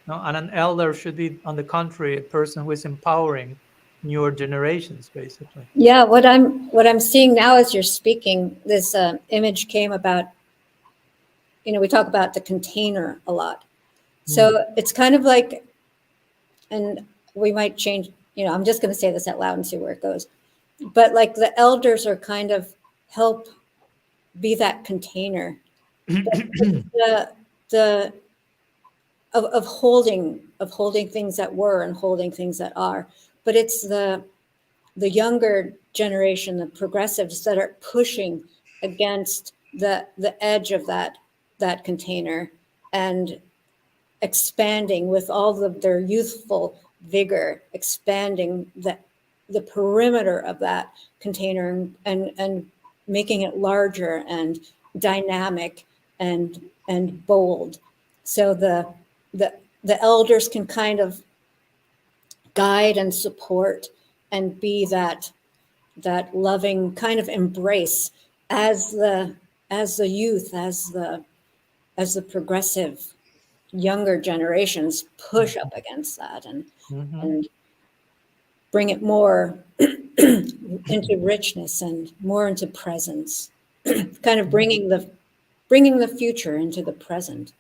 No, and an elder should be, on the contrary, a person who is empowering newer generations, basically. Yeah, what I'm seeing now as you're speaking, this image came about. We talk about the container a lot. Mm. So it's kind of like, and we might change. I'm just going to say this out loud and see where it goes. But like the elders are kind of help be that container. The the of holding things that were and holding things that are. But it's the younger generation, the progressives, that are pushing against the edge of that container and expanding with all of their youthful vigor, expanding the perimeter of that container and making it larger and dynamic and bold. So the the elders can kind of guide and support and be that loving kind of embrace as the youth, as the progressive younger generations push up against that Mhm. and bring it more into richness and more into presence, kind of bringing the future into the present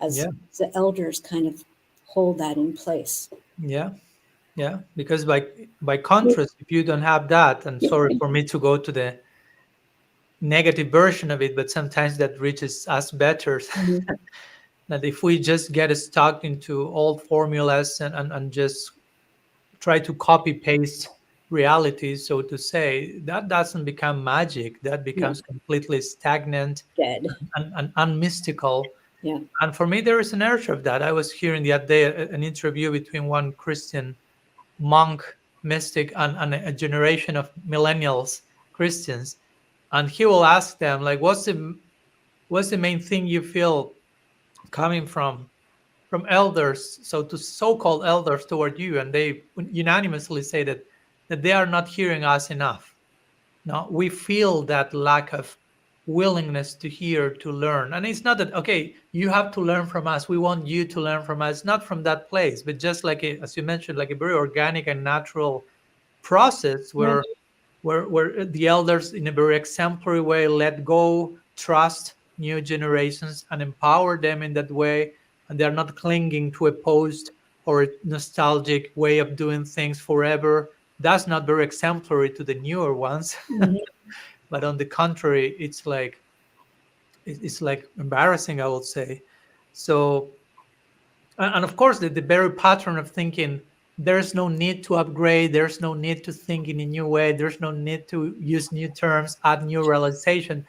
as Yeah, the elders kind of hold that in place. yeah, yeah. Because by contrast, if you don't have that, and sorry for me to go to the negative version of it, but sometimes that reaches us better. Mhm. That if we just get stuck into old formulas and just try to copy paste reality, so to say, that doesn't become magic. That No, becomes completely stagnant dead. and unmystical. Yeah. And for me, there is an urge of that. I was hearing the other day an interview between one Christian monk mystic and a generation of millennials Christians, and he will ask them like, what's the main thing you feel coming from elders, so to so-called elders toward you, and they unanimously say that they are not hearing us enough. No, we feel that lack of willingness to hear, to learn. And it's not that, okay, you have to learn from us. We want you to learn from us. Not from that place, but just like, as you mentioned, like a very organic and natural process Yeah. where the elders, in a very exemplary way, let go, trust new generations, and empower them in that way. And they're not clinging to a post or a nostalgic way of doing things forever. That's not very exemplary to the newer ones. Mhm. But on the contrary, it's like embarrassing, I would say. So, and of course, the very pattern of thinking, there's no need to upgrade, there's no need to think in a new way, there's no need to use new terms, add new realization.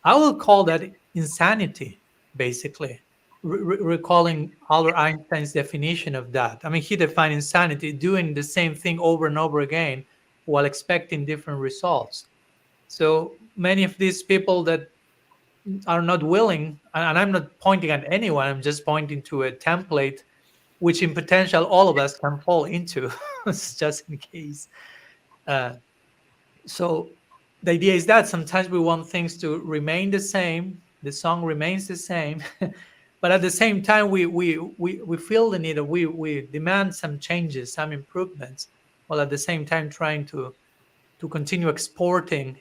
I will call that insanity, basically. Recalling Albert Einstein's definition of that. I mean, he defined insanity doing the same thing over and over again while expecting different results. So many of these people that are not willing, and I'm not pointing at anyone, I'm just pointing to a template which in potential all of us can fall into, just in case. Uh, so the idea is that sometimes we want things to remain the same, the song remains the same, but at the same time we feel the need of, we demand some changes, some improvements, while at the same time trying to continue exporting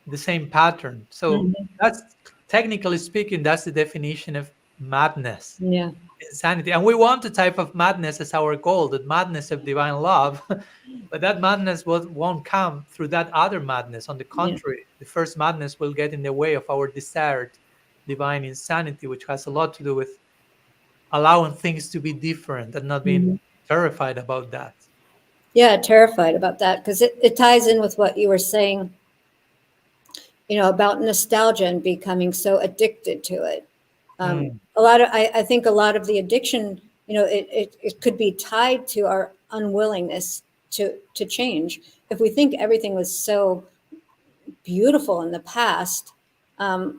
the same pattern. So Mhm. that's, technically speaking, that's the definition of madness, Yeah. insanity. And we want the type of madness as our goal, the madness of divine love. But that madness won't come through that other madness. On the Yeah. contrary, the first madness will get in the way of our desired divine insanity, which has a lot to do with allowing things to be different and not being Mhm. terrified about that. Yeah, terrified about that because it ties in with what you were saying, about nostalgia and becoming so addicted to it. Mm, I think a lot of the addiction, it could be tied to our unwillingness to change. If we think everything was so beautiful in the past,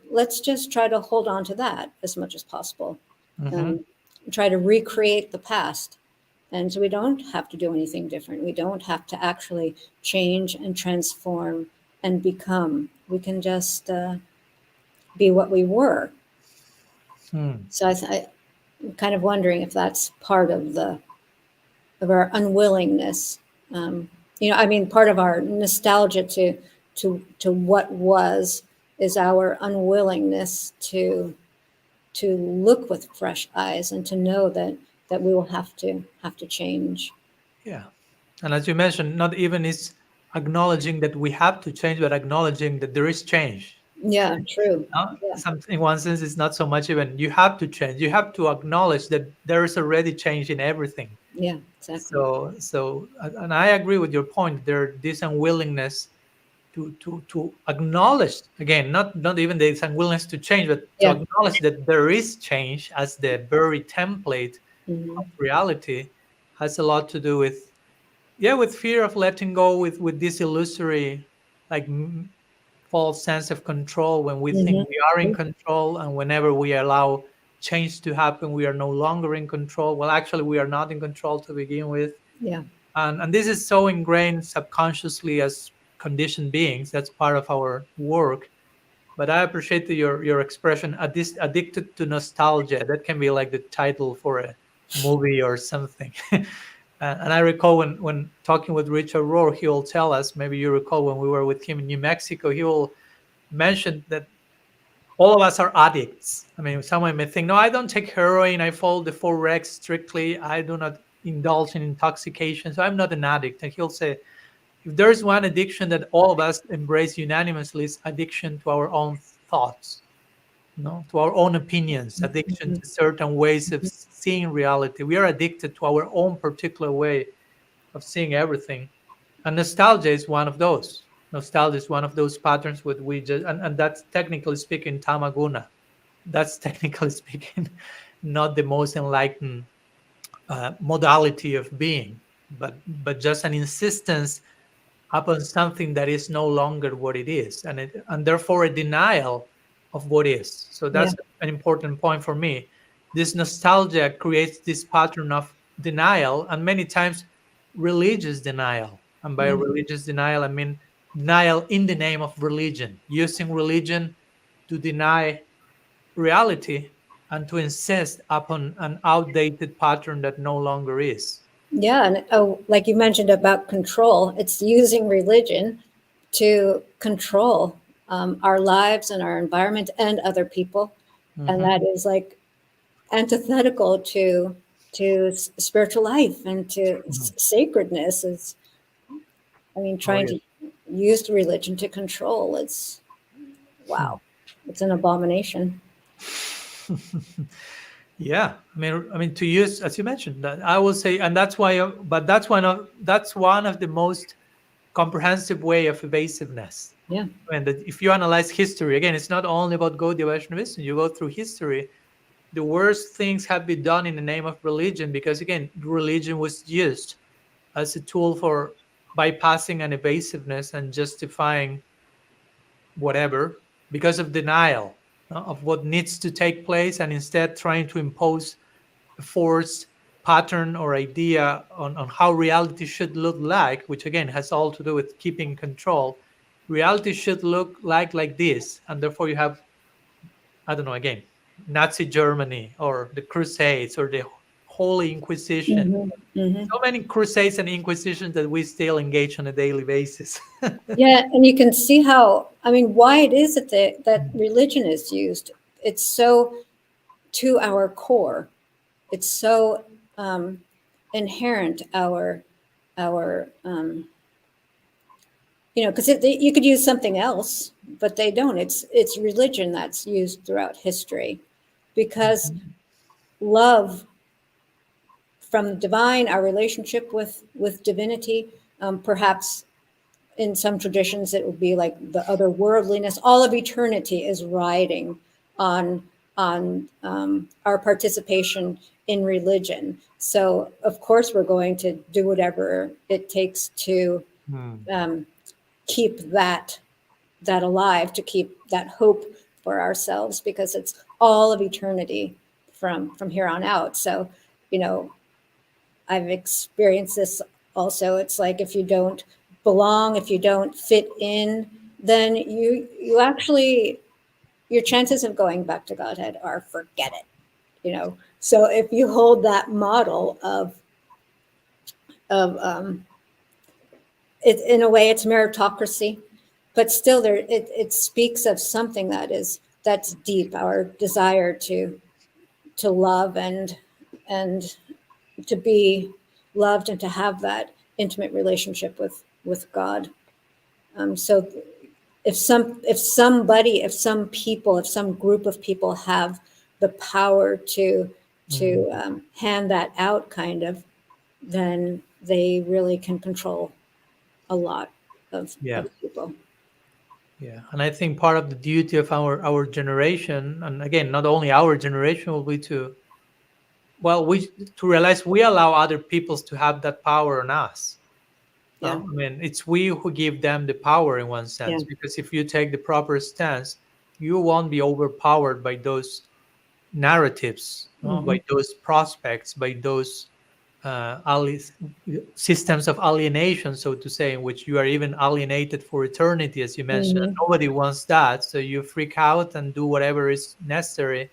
let's just try to hold on to that as much as possible. mhm. Um, Try to recreate the past. And so we don't have to do anything different. We don't have to actually change and transform and become. We can just be what we were. Hmm. So I'm kind of wondering if that's part of our unwillingness. Um, I mean, part of our nostalgia to what was is our unwillingness to look with fresh eyes and to know that we will have to change. Yeah. And as you mentioned, not even is acknowledging that we have to change, but acknowledging that there is change. Yeah, true. Yeah, Some, in one sense, it's not so much even you have to change. You have to acknowledge that there is already change in everything. yeah, exactly. And I agree with your point. There, this unwillingness to acknowledge again, not even this unwillingness to change, but to Yeah. acknowledge that there is change as the very template Hmm. of reality, has a lot to do with, yeah, with fear of letting go, with this illusory, like false sense of control, when we think Hmm. we are in control, and whenever we allow change to happen, we are no longer in control. Well, actually, we are not in control to begin with. Yeah. And this is so ingrained subconsciously as conditioned beings. That's part of our work. But I appreciate your expression, addicted to nostalgia. That can be like the title for a movie or something. And I recall when talking with Richard Rohr, he will tell us, maybe you recall when we were with him in New Mexico, he will mention that all of us are addicts. I mean, someone may think, no, I don't take heroin. I follow the four regs strictly. I do not indulge in intoxication. So I'm not an addict. And he'll say, if there's one addiction that all of us embrace unanimously, it's addiction to our own thoughts, no, to our own opinions, addiction Hmm. to certain ways of seeing reality. We are addicted to our own particular way of seeing everything. And nostalgia is one of those. Nostalgia is one of those patterns with we just, and that's technically speaking tamaguna. That's technically speaking not the most enlightened modality of being, but just an insistence upon something that is no longer what it is, and therefore a denial of what is. So Yeah. that's an important point for me. This nostalgia creates this pattern of denial, and many times religious denial. And by Yeah. religious denial, I mean denial in the name of religion, using religion to deny reality and to insist upon an outdated pattern that no longer is. Yeah. And oh, like you mentioned about control, it's using religion to control our lives and our environment and other people. And Mhm. that is like antithetical to spiritual life and to Mhm. sacredness. Is, I mean, Oh, trying yeah. to use the religion to control. It's Hmm. wow. It's an abomination. Yeah, I mean, to use, as you mentioned, that I will say, and that's why, but that's one of the most comprehensive way of evasiveness. Yeah. I mean, that if you analyze history, again, it's not only about Gaudiya Vaishnavism. You go through history, the worst things have been done in the name of religion, because again, religion was used as a tool for bypassing an evasiveness and justifying whatever, because of denial of what needs to take place, and instead trying to impose a forced pattern or idea on how reality should look like, which again has all to do with keeping control. Reality should look like this, and therefore you have, I don't know, again, Nazi Germany or the Crusades or the Holy Inquisition. Hmm. Hmm. So many crusades and inquisitions that we still engage on a daily basis. Yeah, and you can see how, I mean, why it is that religion is used. It's so to our core. It's so um, inherent our because you could use something else, but they don't. It's religion that's used throughout history because love from divine, our relationship with divinity, perhaps in some traditions it would be like the otherworldliness. All of eternity is riding on our participation in religion. So of course we're going to do whatever it takes to Hmm. um, keep that alive, to keep that hope for ourselves, because it's all of eternity from here on out. So you know I've experienced this also. It's like if you don't belong, if you don't fit in, then you actually, your chances of going back to Godhead are forget it. So if you hold that model of it, in a way, it's meritocracy, but still it speaks of something that's deep, our desire to love and to be loved and to have that intimate relationship with God. So if some people, if some group of people have the power to hand that out, kind of, then they really can control a lot Yeah. of people. Yeah, and I think part of the duty of our generation, and again, not only our generation, will be to, well, we to realize we allow other peoples to have that power on us. Yeah, I mean, it's we who give them the power in one yeah. sense, because if you take the proper stance, you won't be overpowered by those narratives, Hmm. by those prospects, by those systems of alienation, so to say, in which you are even alienated for eternity, as you mentioned. Hmm. Nobody wants that. So you freak out and do whatever is necessary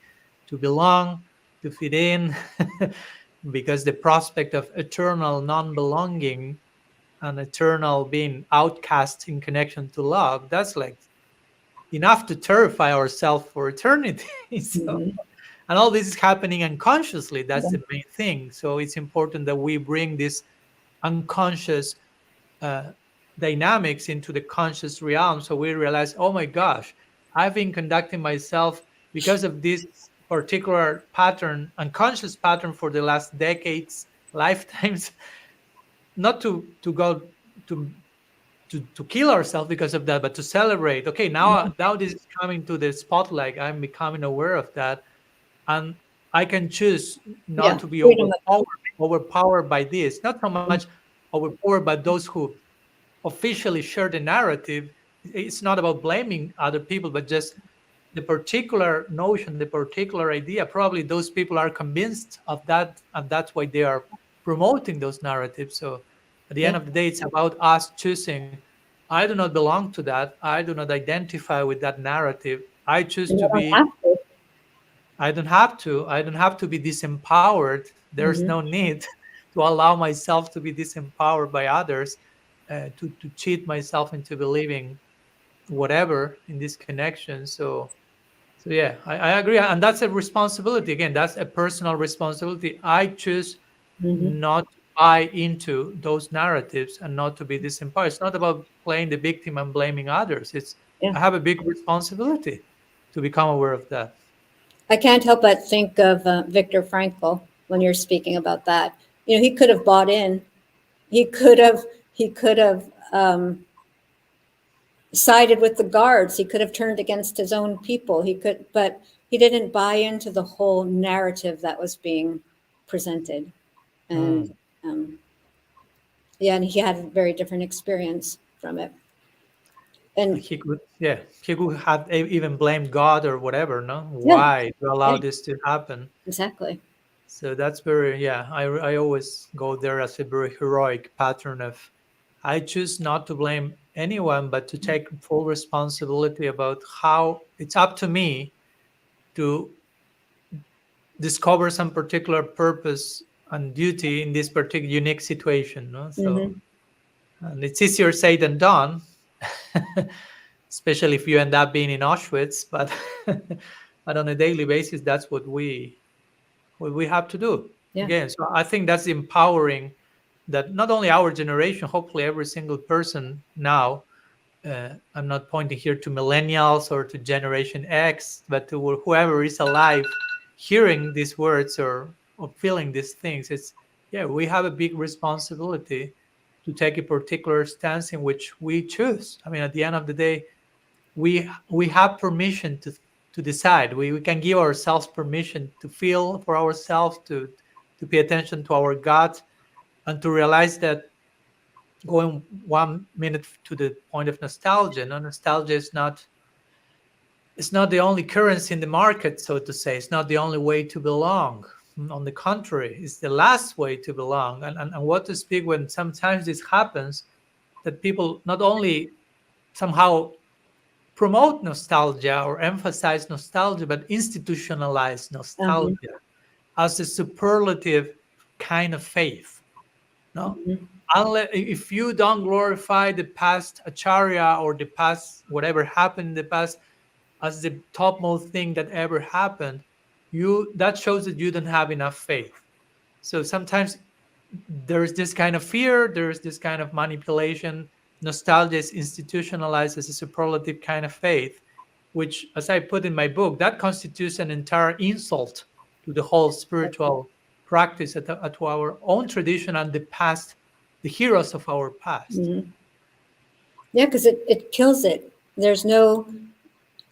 to belong, to fit in, because the prospect of eternal non belonging and eternal being outcast in connection to love, that's like enough to terrify ourselves for eternity. So, Hmm. and all this is happening unconsciously. That's Yeah. the main thing. So it's important that we bring this unconscious uh, dynamics into the conscious realm, so we realize, oh my gosh, I've been conducting myself because of this particular pattern, unconscious pattern, for the last decades, lifetimes. Not to go to to kill ourselves because of that, but to celebrate. Okay, now this is coming to the spotlight. I'm becoming aware of that, and I can choose not Yeah. to be Freedom of overpowered by this. Not so much overpowered by those who officially share the narrative. It's not about blaming other people, but just the particular notion, the particular idea. Probably those people are convinced of that, and that's why they are promoting those narratives. So at the yeah. end of the day, it's about us choosing. I do not belong to that. I do not identify with that narrative. I choose And you to don't be. have to. I don't have to. I don't have to be disempowered. There's Hmm. no need to allow myself to be disempowered by others, to cheat myself into believing whatever in this connection. So yeah, I agree, and that's a responsibility. Again, that's a personal responsibility. I choose Hmm. not to buy into those narratives and not to be disempowered. It's not about playing the victim and blaming others. It's Yeah. I have a big responsibility to become aware of that. I can't help but think of Viktor Frankl when you're speaking about that. He could have bought in. He could have. He could have sided with the guards. He could have turned against his own people. But he didn't buy into the whole narrative that was being presented. And Mm. um, yeah, and he had a very different experience from it. And He could have even blamed God or whatever. No, yeah, why to allow yeah, this to happen? exactly. So that's very, yeah. I always go there as a very heroic pattern of, I choose not to blame anyone, but to take full responsibility about how it's up to me to discover some particular purpose and duty in this particular unique situation. No? So, Hmm. and it's easier said than done, especially if you end up being in Auschwitz. But but on a daily basis, that's what we have to do. Yeah. Again, so I think that's empowering, that not only our generation, hopefully every single person now, I'm not pointing here to millennials or to Generation X, but to whoever is alive hearing these words, or feeling these things. It's, yeah, we have a big responsibility to take a particular stance in which we choose. I mean, at the end of the day, we have permission to decide. We can give ourselves permission to feel for ourselves, to pay attention to our gut, and to realize that, going 1 minute to the point of nostalgia. No, nostalgia is not, it's not the only currency in the market, so to say. It's not the only way to belong. On the contrary, it's the last way to belong. And what to speak when sometimes this happens, that people not only somehow promote nostalgia or emphasize nostalgia, but institutionalize Uh-huh. nostalgia as a superlative kind of faith. No, Mhm. unless if you don't glorify the past acharya or the past whatever happened in the past as the topmost thing that ever happened, you that shows that you don't have enough faith. So sometimes there's this kind of fear, there's this kind of manipulation. Nostalgia is institutionalized as a superlative kind of faith, which, as I put in my book, that constitutes an entire insult to the whole spiritual practice, to our own tradition and the past, the heroes of our past. Mhm. Yeah, because it kills it. There's no,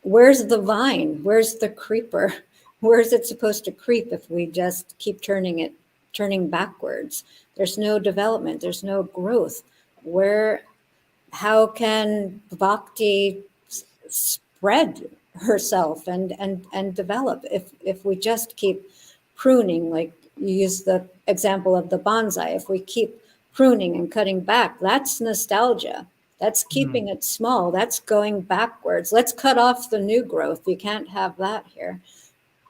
where's the vine? Where's the creeper? Where's it supposed to creep if we just keep turning backwards? There's no development, there's no growth. Where, how can bhakti spread herself and develop if we just keep pruning, like you use the example of the bonsai, if we keep pruning and cutting back, that's nostalgia. That's Mm, keeping it small. That's going backwards. Let's cut off the new growth. You can't have that here.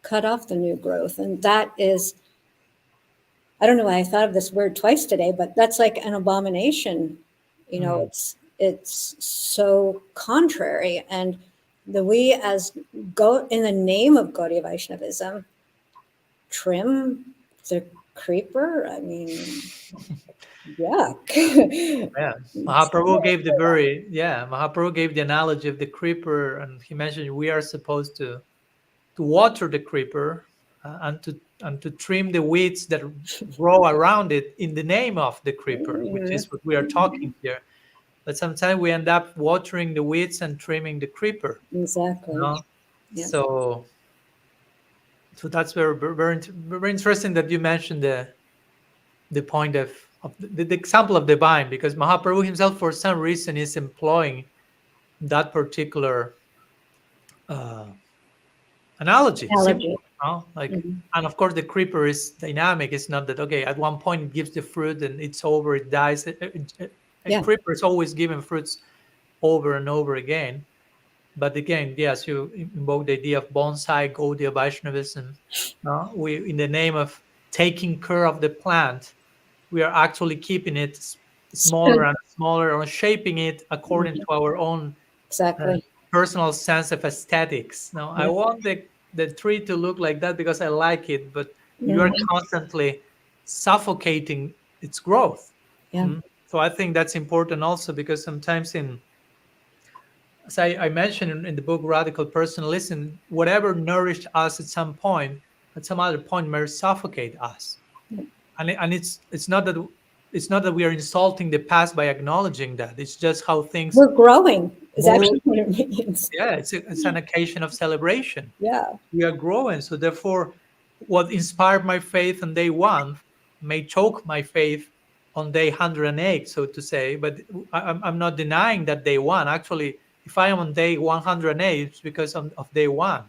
Cut off the new growth. And that is, I don't know why I thought of this word twice today, but that's like an abomination. mm. It's so contrary. And the we as go in the name of Gaudiya Vaishnavism trim the creeper. I mean, yuck. Yeah, It's Mahaprabhu gave the very Mahaprabhu gave the analogy of the creeper, and he mentioned we are supposed to water the creeper and to trim the weeds that grow around it in the name of the creeper, which is what we are talking here. But sometimes we end up watering the weeds and trimming the creeper. You exactly. know, Yeah. so that's very interesting that you mentioned the point of the example of the vine, because Mahaprabhu himself, for some reason, is employing that particular uh, analogy, simple, Analogy. like, Mhm. and of course the creeper is dynamic. It's not that okay at one point it gives the fruit and it's over, it dies. A Yeah. creeper is always giving fruits over and over again. But again, yes, you invoke the idea of bonsai, Gaudiya Vaishnavism. We, in the name of taking care of the plant, we are actually keeping it smaller and smaller, or shaping it according to Mhm. our own uh, Exactly. personal sense of aesthetics. Now, I Yeah. want the tree to look like that because I like it, but you are Mhm. constantly suffocating its growth. Yeah. Mm. So I think that's important also, because sometimes as I mentioned in the book Radical Personalism, whatever nourished us at some other point may suffocate us. And it's not that we are insulting the past by acknowledging that. It's just how things We're growing is move. actually what it means. Yeah, it's an occasion of celebration. Yeah. We are growing, so therefore what inspired my faith on day one may choke my faith on day 108, so to say. But I'm not denying that day one. Actually, if I am on day 108, it's because of day one.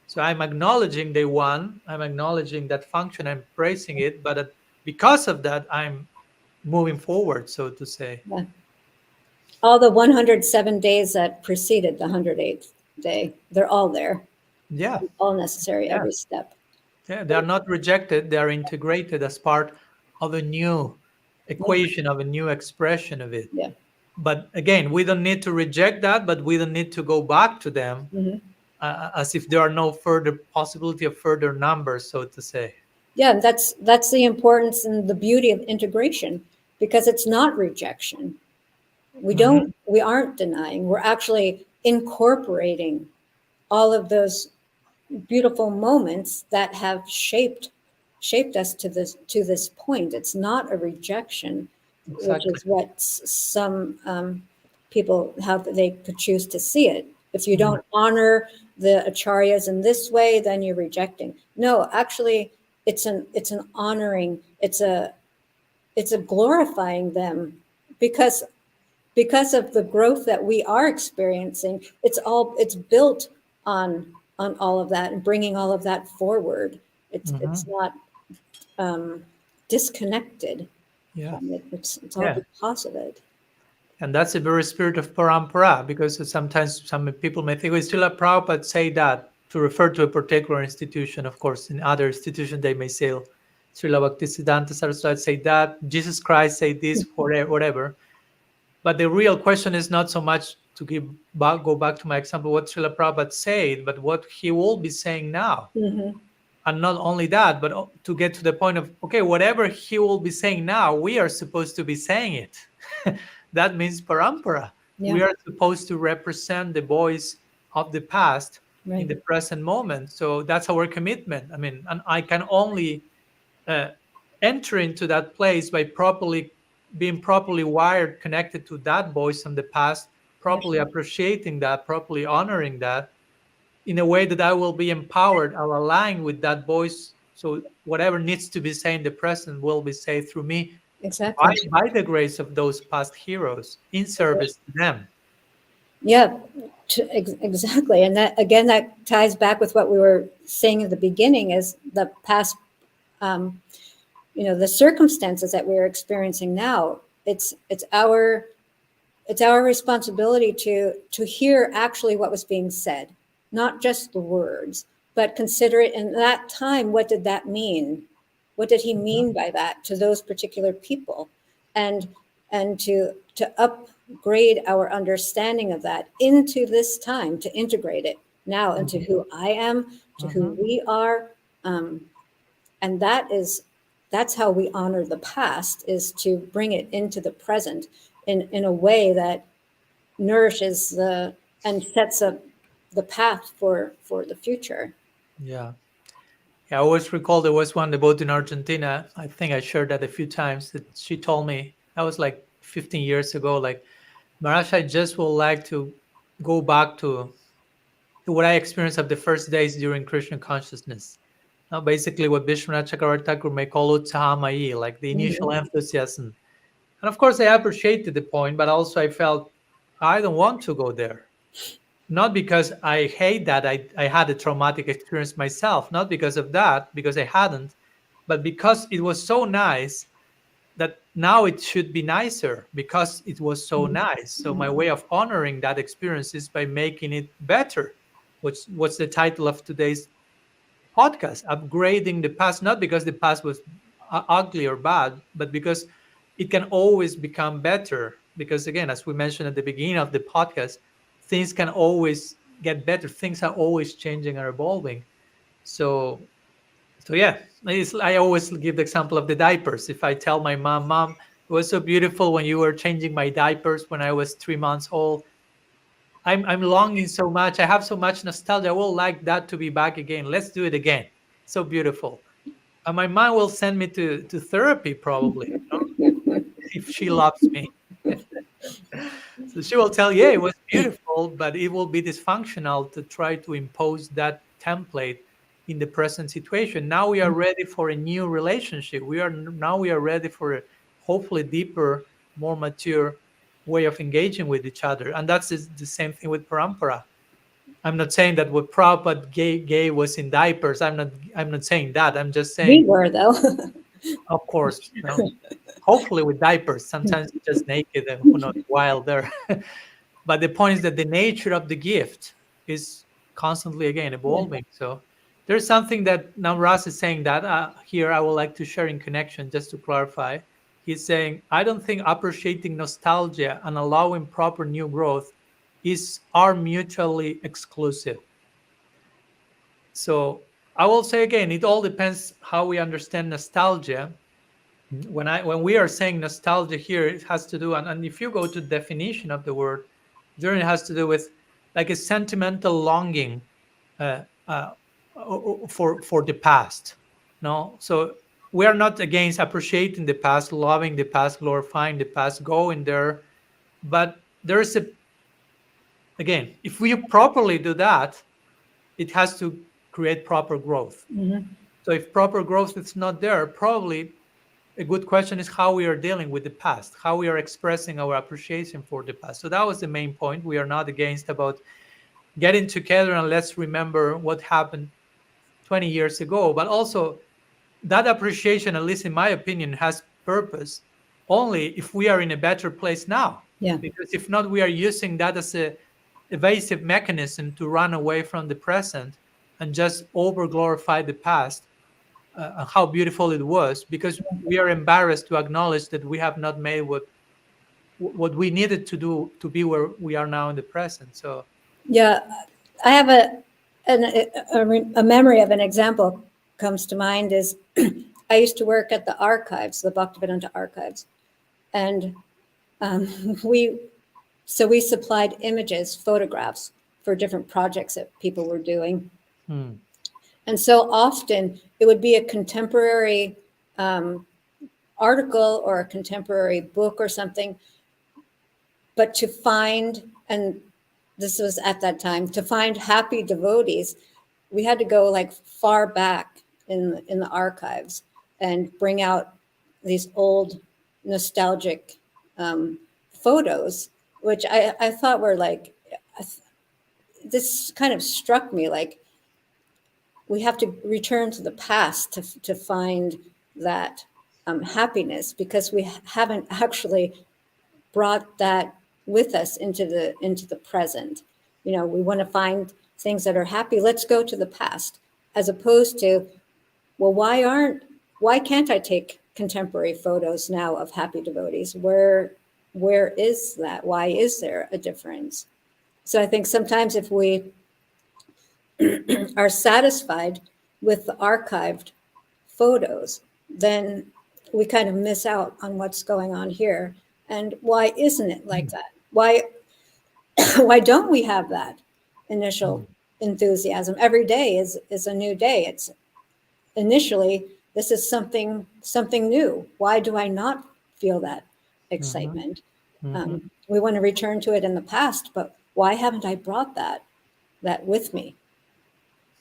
So I'm acknowledging day one, I'm acknowledging that function, I'm praising it, but because of that, I'm moving forward, so to say. Yeah. All the 107 days that preceded the 108th day, they're all there, Yeah, all necessary, yeah, every step. yeah. They are not rejected, they are integrated as part of a new Yeah. equation, of a new expression of it. Yeah. But again, we don't need to reject that, but we don't need to go back to them Hmm. as if there are no further possibility of further numbers, so to say. Yeah. That's the importance and the beauty of integration, because it's not rejection. Hmm. We aren't denying, we're actually incorporating all of those beautiful moments that have shaped us to this point. It's not a rejection, which Exactly. is what some people, how they could choose to see it. If you Mhm. don't honor the acharyas in this way, then you're rejecting. No, actually, it's an honoring. It's a glorifying them, because of the growth that we are experiencing. It's built on all of that and bringing all of that forward. It's Mhm. not disconnected Yeah. from it. It's all Yeah. because of it. And that's the very spirit of parampara, because sometimes some people may think, oh, Srila Prabhupada say that to refer to a particular institution. Of course, in other institutions, they may say, Srila Bhaktisiddhanta Saraswati say that, Jesus Christ say this, whatever. But the real question is not so much to go back to my example, what Srila Prabhupada said, but what he will be saying now. Mm-hmm. And not only that, but to get to the point of, okay, whatever he will be saying now, we are supposed to be saying it. That means parampara. Yeah. We are supposed to represent the voice of the past in Right. the present moment. So that's our commitment. I mean, and I can only uh, enter into that place by being properly wired, connected to that voice from the past, properly appreciating that, properly honoring that, in a way that I will be empowered, I'll align with that voice. So whatever needs to be said in the present will be said through me Exactly. by the grace of those past heroes in service to them. Yeah, exactly. And that, again, that ties back with what we were saying at the beginning is the past, the circumstances that we're experiencing now. It's our responsibility to hear actually what was being said, not just the words, but consider it in that time. What did that mean? What did he mean by that to those particular people? And to upgrade our understanding of that into this time, to integrate it now into who I am, to who we are. And that's how we honor the past, is to bring it into the present in a way that nourishes and sets up the path for the future. Yeah. Yeah, I always recall there was one devotee in Argentina. I think I shared that a few times. That she told me, that was like 15 years ago, like, Maharaj, I just would like to go back to what I experienced of the first days during Krishna consciousness. Now, basically, what Vishwanath Chakravarti Thakur may call utsahamayi, like the initial enthusiasm. And of course, I appreciated the point, but also I felt I don't want to go there. Not because I hate that I had a traumatic experience myself, not because of that, because I hadn't, but because it was so nice that now it should be nicer because it was so nice. So my way of honoring that experience is by making it better. What's the title of today's podcast? Upgrading the past, not because the past was ugly or bad, but because it can always become better. Because again, as we mentioned at the beginning of the podcast, things can always get better. Things are always changing and evolving. So yeah, I always give the example of the diapers. If I tell my mom, it was so beautiful when you were changing my diapers when I was 3 months old. I'm longing so much. I have so much nostalgia. I would like that to be back again. Let's do it again. So beautiful. And my mom will send me to therapy probably, if she loves me. So she will tell, yeah, it was beautiful, but it will be dysfunctional to try to impose that template in the present situation. Now we are ready for a new relationship. We are ready for a hopefully deeper, more mature way of engaging with each other. And that's the same thing with parampara. I'm not saying that what Prabhupada gave was in diapers. I'm not saying that. I'm just We saying, were, though. of course, hopefully with diapers. Sometimes it's just naked and who knows, wild there. But the point is that the nature of the gift is constantly again evolving. So there's something that Namras is saying that here I would like to share in connection, just to clarify. He's saying, I don't think appreciating nostalgia and allowing proper new growth are mutually exclusive. So I will say again, it all depends how we understand nostalgia. When we are saying nostalgia here, it has to do, and if you go to the definition of the word, then it has to do with like a sentimental longing uh, uh, for the past. No, so we are not against appreciating the past, loving the past, glorifying the past, going there, but there is a, again, if we properly do that, it has to create proper growth. So if proper growth is not there, probably a good question is how we are dealing with the past, how we are expressing our appreciation for the past. So that was the main point. We are not against about getting together and let's remember what happened 20 years ago, but also that appreciation, at least in my opinion, has purpose only if we are in a better place now. Yeah. Because if not, we are using that as a evasive mechanism to run away from the present and just over glorify the past, and how beautiful it was, because we are embarrassed to acknowledge that we have not made what we needed to do to be where we are now in the present. So Yeah, I have a memory of an example comes to mind is I used to work at the archives, the Bhaktivedanta archives, and um, we we supplied images, photographs for different projects that people were doing, and so often it would be a contemporary article or a contemporary book or something, but to find, and this was at that time, to find happy devotees, we had to go like far back in the archives and bring out these old nostalgic photos, which I thought were like, this kind of struck me like we have to return to the past to find that happiness, because we haven't actually brought that with us into the present. You know, we want to find things that are happy. Let's go to the past, as opposed to, well, why can't I take contemporary photos now of happy devotees? Where is that? Why is there a difference? So I think sometimes if we are satisfied with the archived photos, then we kind of miss out on what's going on here. And why isn't it like that? Why why don't we have that initial enthusiasm? Every day is a new day. It's initially, this is something new. Why do I not feel that excitement? We want to return to it in the past, but why haven't I brought that with me?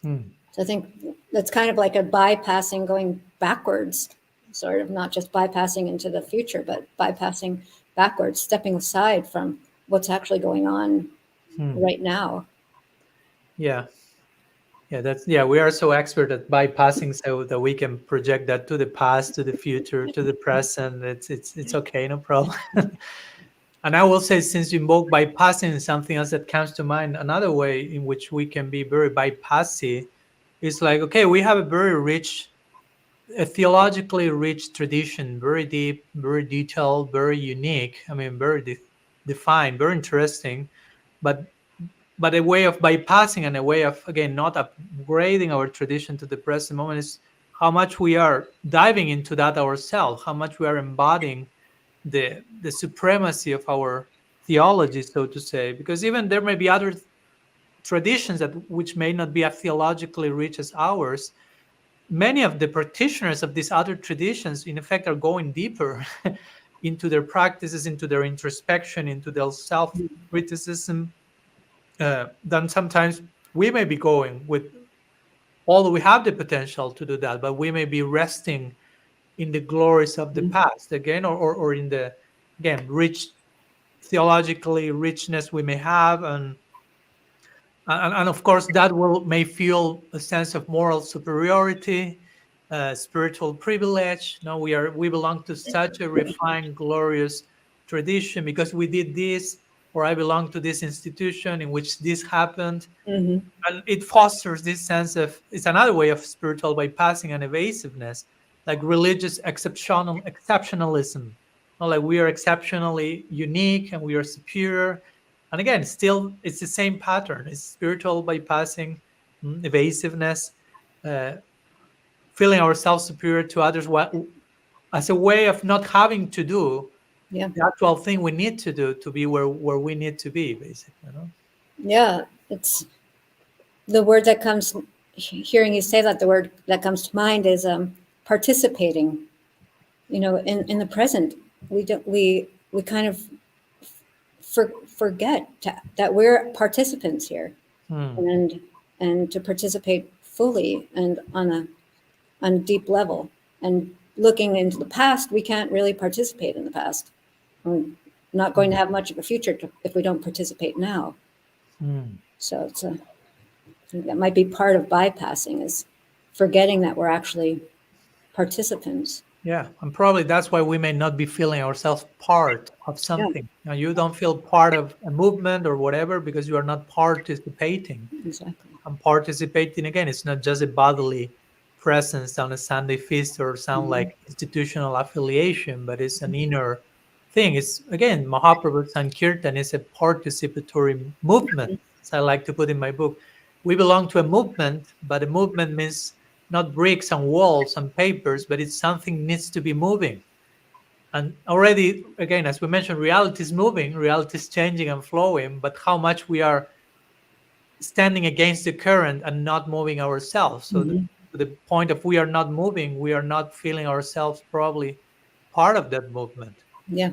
So I think that's kind of like a bypassing, going backwards, sort of, not just bypassing into the future, but bypassing backwards, stepping aside from what's actually going on right now. yeah, yeah, we are so expert at bypassing so that we can project that to the past, to the future, to the present. It's okay, no problem. And I will say, since you invoke bypassing, something else that comes to mind, another way in which we can be very bypassy is like, okay, we have a very rich, a theologically rich tradition, very deep, very detailed, very unique. I mean, very defined, very interesting, but a way of bypassing and a way of, again, not upgrading our tradition to the present moment is how much we are diving into that ourselves, how much we are embodying the supremacy of our theology, so to say. Because even there may be other traditions that which may not be as theologically rich as ours, many of the practitioners of these other traditions in effect are going deeper into their practices, into their introspection, into their self-criticism, than sometimes we may be going with. Although we have the potential to do that, but we may be resting in the glories of the past again, or in the, again, rich theologically richness we may have, and of course that will may feel a sense of moral superiority, spiritual privilege. No, we belong to such a refined, glorious tradition because we did this, or I belong to this institution in which this happened. Mm-hmm. And it fosters this sense of, it's another way of spiritual bypassing and evasiveness, like religious exceptionalism. Not like we are exceptionally unique and we are superior. And again, still it's the same pattern. It's spiritual bypassing, evasiveness, uh, feeling ourselves superior to others, as a way of not having to do Yeah. the actual thing we need to do to be where we need to be, basically, you know? Yeah. It's the word that comes, hearing you say that, the word that comes to mind is participating. You know, in the present, we kind of forget that we're participants here, and to participate fully and on a deep level. And looking into the past, we can't really participate in the past. We're not going to have much of a future if we don't participate now. So I think that might be part of bypassing, is forgetting that we're actually participants. Yeah, and probably that's why we may not be feeling ourselves part of Yeah, something. Now, you don't feel part of a movement or whatever because you are not participating. exactly. And participating, again, it's not just a bodily presence on a Sunday feast or sound Mhm. like institutional affiliation, but it's an inner thing. It's, again, Mahaprabhu Sankirtan is a participatory movement, as I like to put in my book. We belong to a movement, but a movement means not bricks and walls and papers, but it's something needs to be moving. And already, again, as we mentioned, reality is moving, reality is changing and flowing, but how much we are standing against the current and not moving ourselves. So Mhm. to the point of we are not moving, we are not feeling ourselves probably part of that movement. Yeah.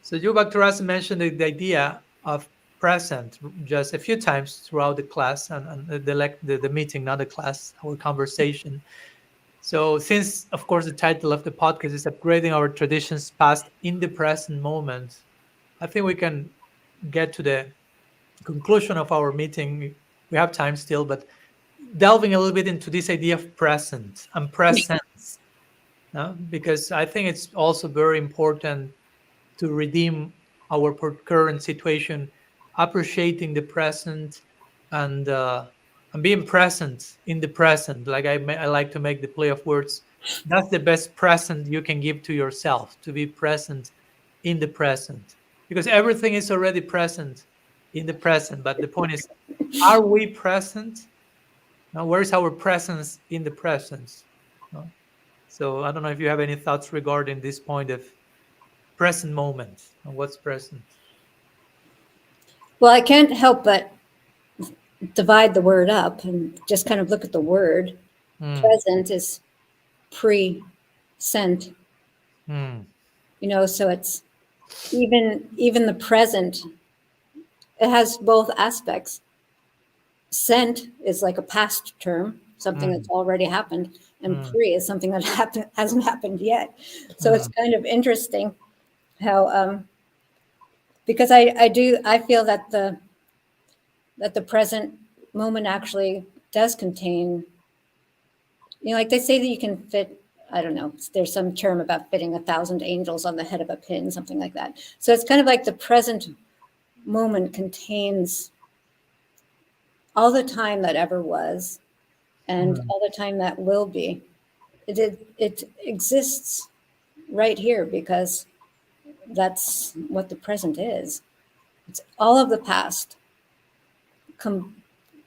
So you, Bhaktirasa, mentioned the idea of present just a few times throughout the class and the meeting, not the class, our conversation. So since, of course, the title of the podcast is Upgrading Our Traditions Past in the Present Moment, I think we can get to the conclusion of our meeting. We have time still, but delving a little bit into this idea of present and presence, because I think it's also very important to redeem our current situation, appreciating the present and uh, and being present in the present. Like I like to make the play of words. That's the best present you can give to yourself, to be present in the present, because everything is already present in the present. But the point is, are we present? Now, where is our presence in the presence? No? So I don't know if you have any thoughts regarding this point of present moment and what's present. Well, I can't help but divide the word up and just kind of look at the word. Mm, Present is pre-sent, mm, so it's even the present, it has both aspects. Sent is like a past term, something that's mm, already happened, and mm, pre is something that hasn't happened yet. So it's mm, kind of interesting how because I feel that the present moment actually does contain, like they say that you can fit, I don't know, there's some term about fitting 1,000 angels on the head of a pin, something like that. So it's kind of like the present moment contains all the time that ever was and mm, all the time that will be. It exists right here because that's what the present is. It's all of the past come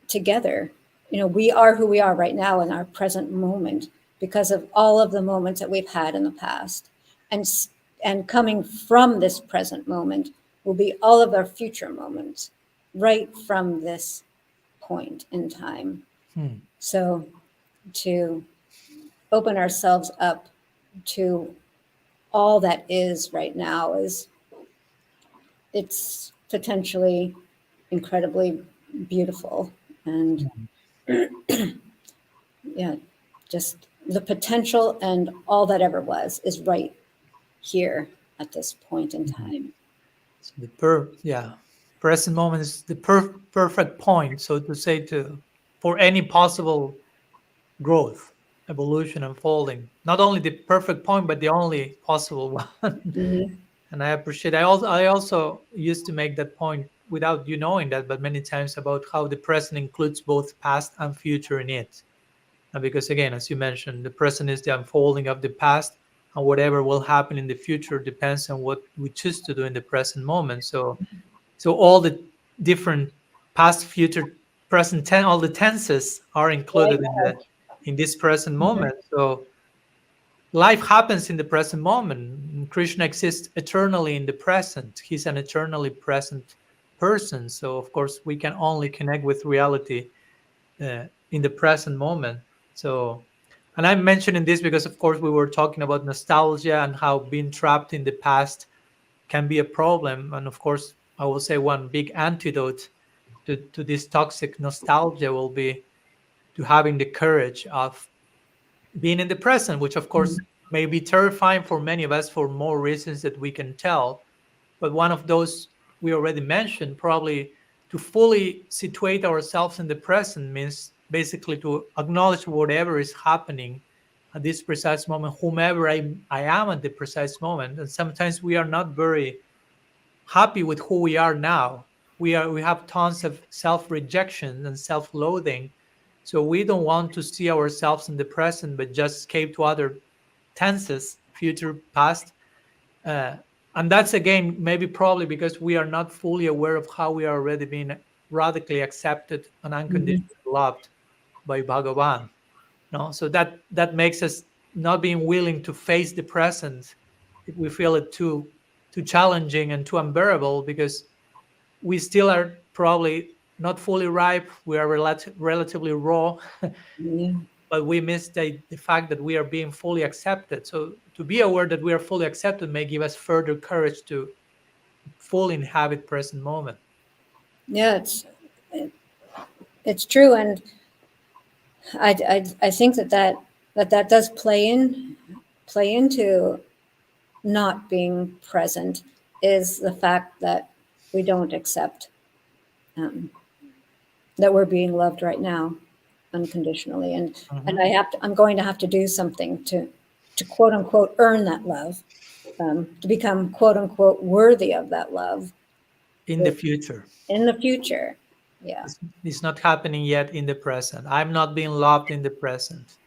together. We are who we are right now in our present moment because of all of the moments that we've had in the past. And and coming from this present moment will be all of our future moments right from this point in time. mm, So to open ourselves up to all that is right now is it's potentially incredibly beautiful and mm. yeah, just the potential and all that ever was is right here at this point in Mhm. time. So yeah, present moment is the perfect point, so to say, to for any possible growth, evolution, unfolding. Not only the perfect point, but the only possible one. Mm-hmm. And I appreciate. I also used to make that point without you knowing that, but many times about how the present includes both past and future in it. Because again, as you mentioned, the present is the unfolding of the past, and whatever will happen in the future depends on what we choose to do in the present moment. So all the different past, future, present all the tenses are Right included in this present now. moment. So life happens in the present moment. Krishna exists eternally in the present. He's an eternally present person. So of course we can only connect with reality in the present moment. So, and I'm mentioning this because, of course, we were talking about nostalgia and how being trapped in the past can be a problem. And of course, I will say one big antidote to this toxic nostalgia will be to having the courage of being in the present, which, of course, may be terrifying for many of us for more reasons that we can tell. But one of those we already mentioned, probably to fully situate ourselves in the present means basically to acknowledge whatever is happening at this precise moment, whomever I am at the precise moment. And sometimes we are not very happy with who we are now. We have tons of self-rejection and self-loathing. So we don't want to see ourselves in the present, but just escape to other tenses, future, past. Uh, and that's again maybe probably because we are not fully aware of how we are already being radically accepted and Mhm. unconditionally loved by Bhagavan. No, so that makes us not being willing to face the present if we feel it too challenging and too unbearable, because we still are probably not fully ripe. We are relatively raw, Yeah. but we miss the fact that we are being fully accepted. So to be aware that we are fully accepted may give us further courage to fully inhabit present moment. Yeah, it's true, and I think that does play into not being present, is the fact that we don't accept um, that we're being loved right now unconditionally, and Mhm. I'm going to have to do something to quote unquote earn that love, to become quote unquote worthy of that love In the future. in the future. Yeah. It's not happening yet in the present. I'm not being loved in the present.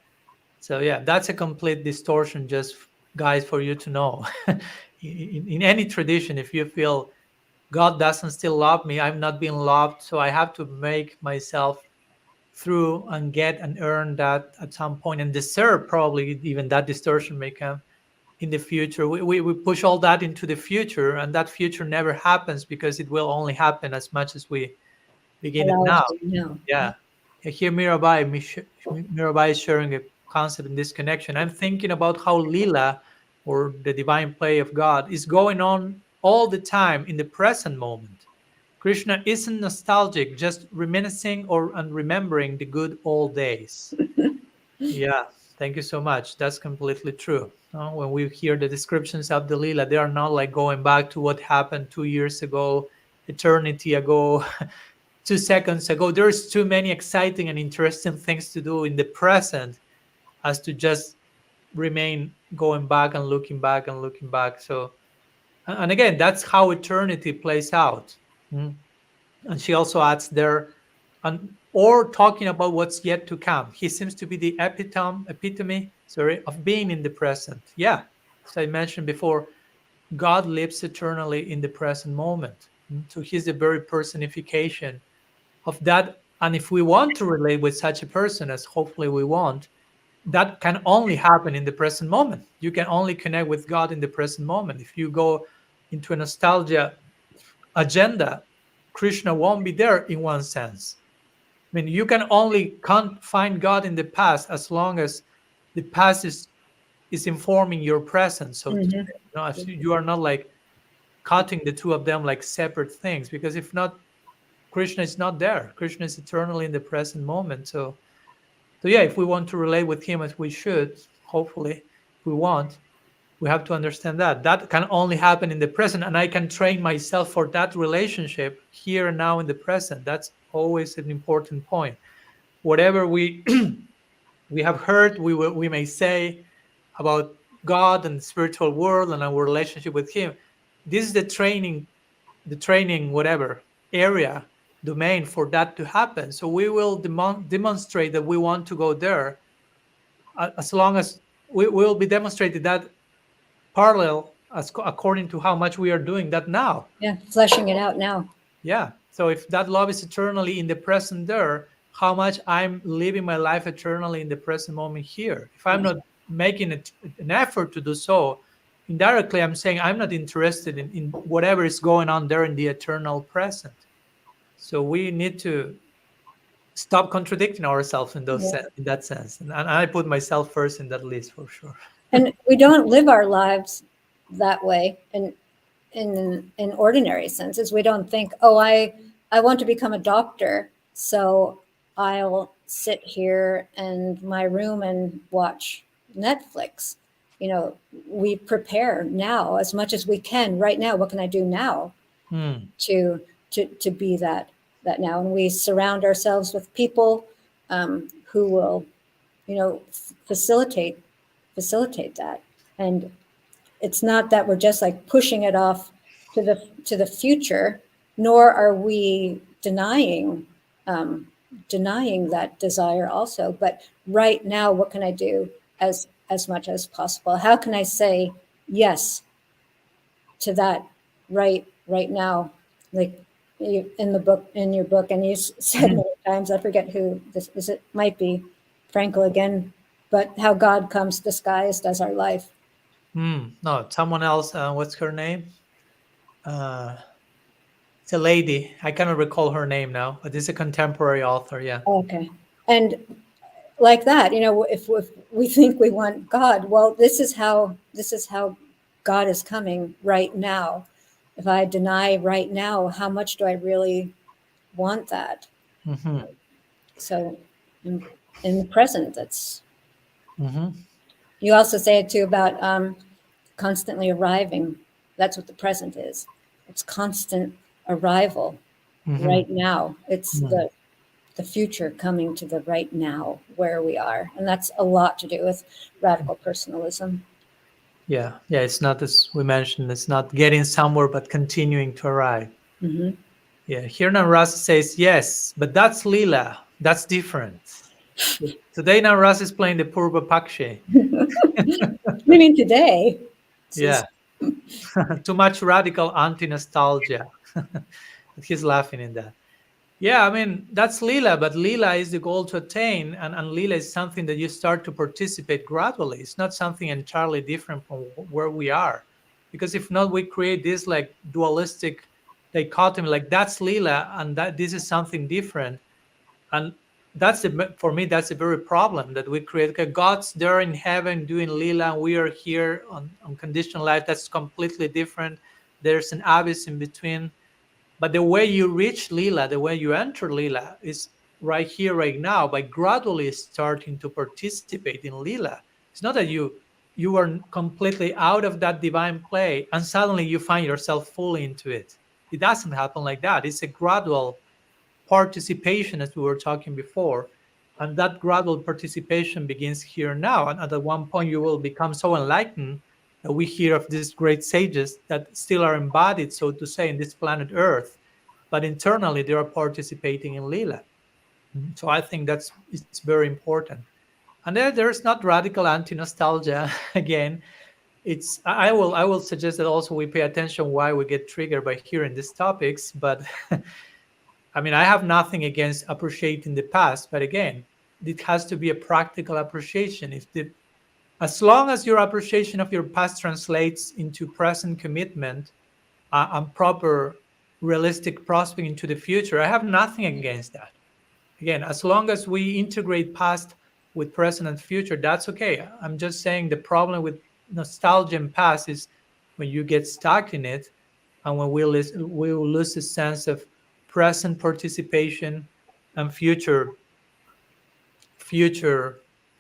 So yeah, that's a complete distortion. Just guys, for you to know, in any tradition, if you feel God doesn't still love me, I'm not being loved, so I have to make myself through and get and earn that at some point and deserve, probably even that distortion may come in the future. We push all that into the future, and that future never happens because it will only happen as much as we begin it Allow it now. to know. Yeah. Here Mirabai is sharing a concept in this connection. I'm thinking about how Lila, or the divine play of God, is going on all the time in the present moment. Krishna isn't nostalgic, just reminiscing or and remembering the good old days. Yeah, thank you so much. That's completely true. When we hear the descriptions of the Lila, they are not like going back to what happened 2 years ago, eternity ago, 2 seconds ago. There's too many exciting and interesting things to do in the present as to just remain going back and looking back and looking back. So, and again, that's how eternity plays out. Mm. And she also adds there, or talking about what's yet to come. He seems to be the epitome, sorry, of being in the present. Yeah, as I mentioned before, God lives eternally in the present moment. So he's the very personification of that. And if we want to relate with such a person, as hopefully we want, that can only happen in the present moment. You can only connect with God in the present moment. If you go into a nostalgia agenda, Krishna won't be there in one sense. I mean, you can only can't find God in the past as long as the past is informing your present, so to Hmm. say. As you are not like cutting the two of them like separate things, because if not, Krishna is not there. Krishna is eternally in the present moment. So yeah, if we want to relate with him as we should, hopefully, if we want, we have to understand that that can only happen in the present, and I can train myself for that relationship here and now in the present. That's always an important point. Whatever we we have heard, we may say about God and the spiritual world and our relationship with him, this is the training whatever area domain for that to happen. So we will demonstrate that we want to go there, as long as we will be demonstrated that parallel as according to how much we are doing that now. Yeah, fleshing it out now. Yeah, so if that love is eternally in the present there, how much I'm living my life eternally in the present moment here. If I'm Yeah. not making an effort to do so, indirectly I'm saying I'm not interested in whatever is going on there in the eternal present. So we need to stop contradicting ourselves in Yeah. in that sense. And I put myself first in that list for sure. And we don't live our lives that way in ordinary senses. We don't think, oh, I want to become a doctor, so I'll sit here in my room and watch Netflix. We prepare now as much as we can right now. What can I do now Hmm. to to be that now? And we surround ourselves with people who will, facilitate facilitate that. And it's not that we're just like pushing it off to the future, nor are we denying that desire also. But right now, what can I do as much as possible? How can I say yes to that right now? Like you, in your book, and you said Mhm. many times, I forget who this is. It might be Frankel again, but how God comes disguised as our life. No, someone else. What's her name? Uh, it's a lady. I cannot recall her name now, but it's a contemporary author. Yeah. Okay. And like that, if we think we want God, well, this is how God is coming right now. If I deny right now, how much do I really want that? Hmm. So in, in the present, that's, Hmm. you also say it too about constantly arriving. That's what the present is. It's constant arrival Hmm. right now. It's the future coming to the right now where we are. And that's a lot to do with radical personalism. Yeah. Yeah. It's not, as we mentioned, it's not getting somewhere, but continuing to arrive. Hmm. Yeah. Here Rasa says yes, but that's Lila. That's different. Today Rasa is playing the Purva Pakshe. Meaning today, this is, Yeah. Too much radical anti-nostalgia. He's laughing in that. Yeah, I mean, that's Lila, but Lila is the goal to attain, and Lila is something that you start to participate gradually. It's not something entirely different from where we are. Because if not, we create this like dualistic dichotomy, like that's Lila, and that this is something different. And for me, that's a very problem that we create. Okay, God's there in heaven doing Lila, and we are here on conditional life. That's completely different. There's an abyss in between, but the way you reach Lila, the way you enter Lila is right here, right now, by gradually starting to participate in Lila. It's not that you are completely out of that divine play and suddenly you find yourself fully into it. It doesn't happen like that. It's a gradual participation, as we were talking before. And that gradual participation begins here now. And at one point, you will become so enlightened that we hear of these great sages that still are embodied, so to say, in this planet Earth, but internally they are participating in Lila. So I think that's it's very important. And there's not radical anti-nostalgia again. It's I will suggest that also we pay attention why we get triggered by hearing these topics, but I mean, I have nothing against appreciating the past, but again, it has to be a practical appreciation. As long as your appreciation of your past translates into present commitment and proper, realistic prospect into the future, I have nothing against that. Again, as long as we integrate past with present and future, that's okay. I'm just saying the problem with nostalgia and past is when you get stuck in it and when we will lose a sense of present participation and future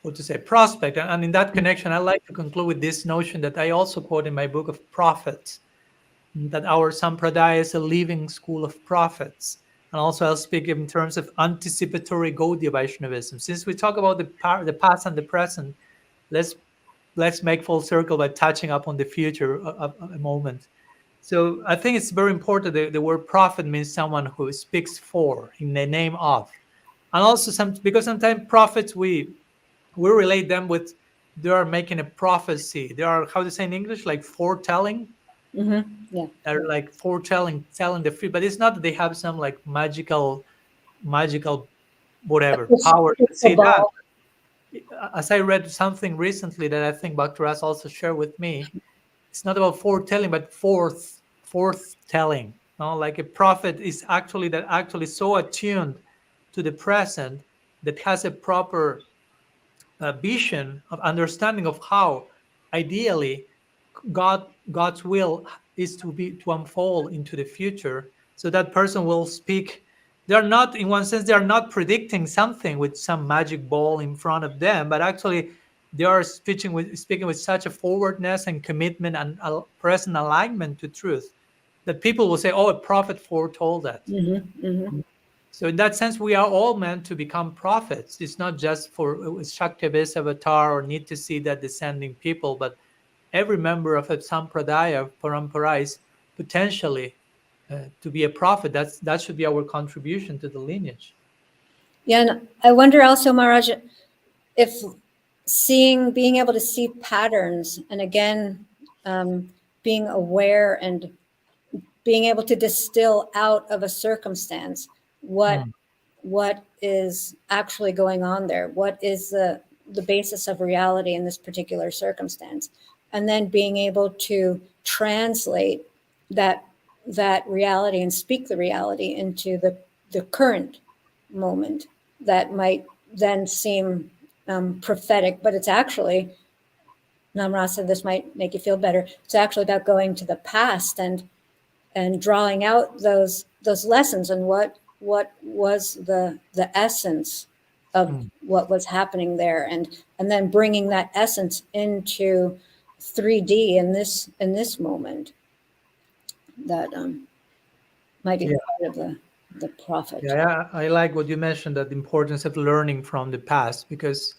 what to say prospect. And in that connection, I like to conclude with this notion that I also quote in my book of prophets, that our sampradaya is a living school of prophets. And also I'll speak in terms of anticipatory Gaudiya Vaishnavism. Since we talk about the past and the present, let's let's make full circle by touching up on the future a moment. So I think it's very important. The word prophet means someone who speaks for, in the name of, and also because sometimes prophets we relate them with they are making a prophecy. They are how to say in English like foretelling. hmm yeah, They're like foretelling, telling the future, but it's not that they have some like magical a whatever power to crystal see that. ball. As I read something recently that I think Bhaktirasa also shared with me, it's not about foretelling but forth telling. No, like a prophet is actually that actually so attuned to the present that has a proper vision of understanding of how ideally God's will is to unfold into the future. So that person will speak. They are not, in one sense, they are not predicting something with some magic ball in front of them, but actually they are speaking with such a forwardness and commitment and present alignment to truth that people will say, "Oh, a prophet foretold that." Hmm hmm So in that sense, we are all meant to become prophets. It's not just for Shakti's avatar or need to see that descending people, but every member of a sampradaya, parampara, is potentially to be a prophet. That should be our contribution to the lineage. Yeah, and I wonder also, Maharaj, if being able to see patterns, and again, being aware and being able to distill out of a circumstance what is actually going on there, what is the basis of reality in this particular circumstance, and then being able to translate that reality and speak the reality into the current moment that might then seem prophetic, but it's actually, Namra said this might make you feel better, it's actually about going to the past and drawing out those lessons and what was the essence of what was happening there, and then bringing that essence into 3D in this moment. That might be Yeah. part of the prophet. Yeah, I like what you mentioned, that the importance of learning from the past, because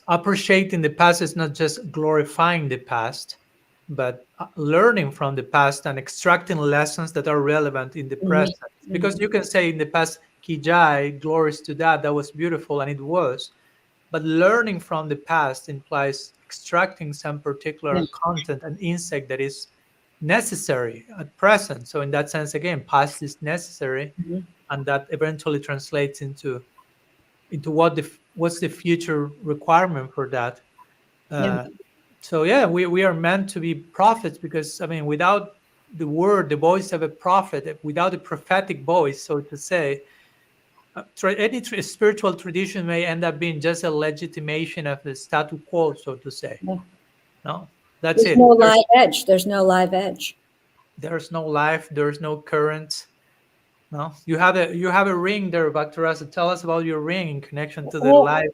appreciating the past is not just glorifying the past, but learning from the past and extracting lessons that are relevant in the present. Because you can say in the past, Kijai, glories to that, that was beautiful, and it was. But learning from the past implies extracting some particular Yeah. content and insight that is necessary at present. So in that sense, again, past is necessary, and that eventually translates into what's the future requirement for that. Yeah. Uh, so yeah, we are meant to be prophets, because I mean, without the word, the voice of a prophet, without a prophetic voice, so to say, any spiritual tradition may end up being just a legitimation of the status quo, so to say. Yeah. No, that's There's it. no live edge. There's no live edge. There's no life. There's no current. No, you have a ring there, Bhaktirasa. Tell us about your ring in connection to the Well, live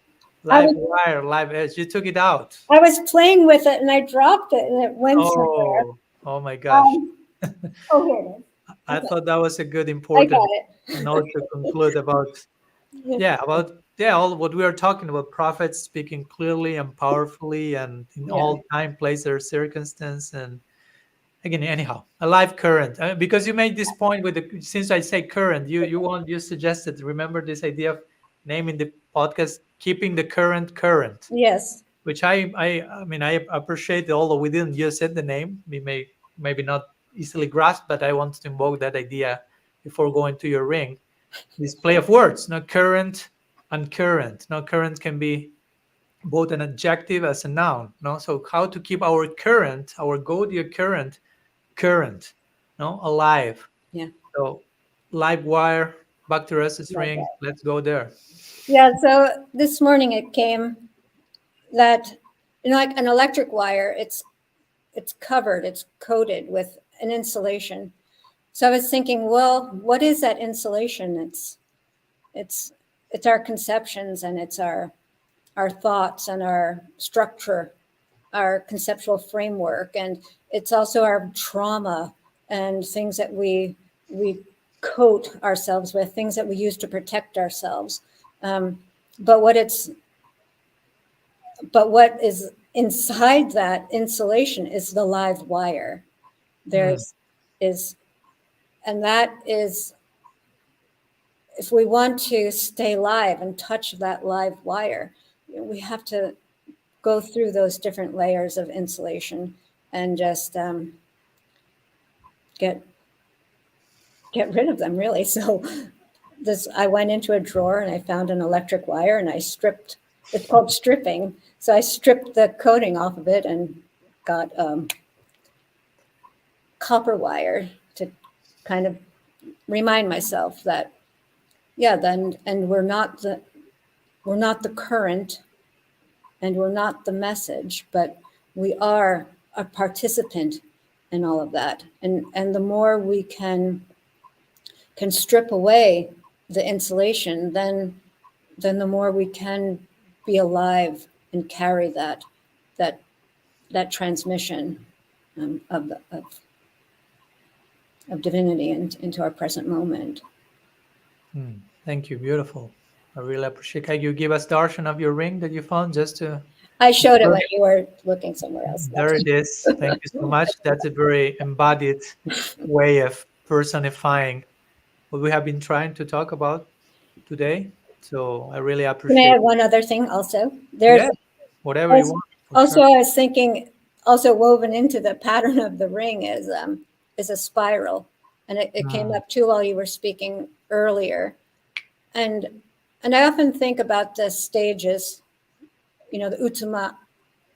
I live was wire, live edge. You took it out. I was playing with it and I dropped it and it went somewhere. Oh my gosh. Um, oh, here it is. I thought that was a good, I got important it. note to conclude about, all what we are talking about, prophets speaking clearly and powerfully and in Yeah. all time, place, or circumstance. And again, anyhow, a live current. Because you made this point with since I say current, you suggested, remember this idea of naming the podcast "Keeping the Current," Yes. which I mean, I appreciate it, although we didn't just say the name. We maybe not easily grasp, but I want to invoke that idea before going to your ring. This play of words, not current and current. Now, current can be both an adjective as a noun. No, so how to keep our current, our Gaudiya current, no, alive. Yeah. So, live wire, Bhaktirasa's Like ring. that. Let's go there. Yeah. So this morning it came that, like an electric wire, it's covered, it's coated with an insulation. So I was thinking, well, what is that insulation? It's it's our conceptions, and it's our thoughts and our structure, our conceptual framework, and it's also our trauma and things that we coat ourselves with, things that we use to protect ourselves. But what is inside that insulation is the live wire. There's is and that is, if we want to stay live and touch that live wire, we have to go through those different layers of insulation and just get rid of them, really. So I went into a drawer and I found an electric wire and I stripped. It's called stripping. So I stripped the coating off of it and got copper wire to kind of remind myself that, then, and we're not the current, and we're not the message, but we are a participant in all of that. And the more we can strip away the insulation, then the more we can be alive and carry that transmission of divinity into our present moment. Thank you. Beautiful. I really appreciate. Can you give us darshan of your ring that you found just to I showed it confirm? when you were looking somewhere else. There it is. Thank you so much. That's a very embodied way of personifying what we have been trying to talk about today. So I really Can I appreciate. add one other thing also? Yeah, whatever you want, for Also, sure. I was thinking, also woven into the pattern of the ring is a spiral, and it came Mm, up too while you were speaking earlier, and I often think about the stages, the Uttama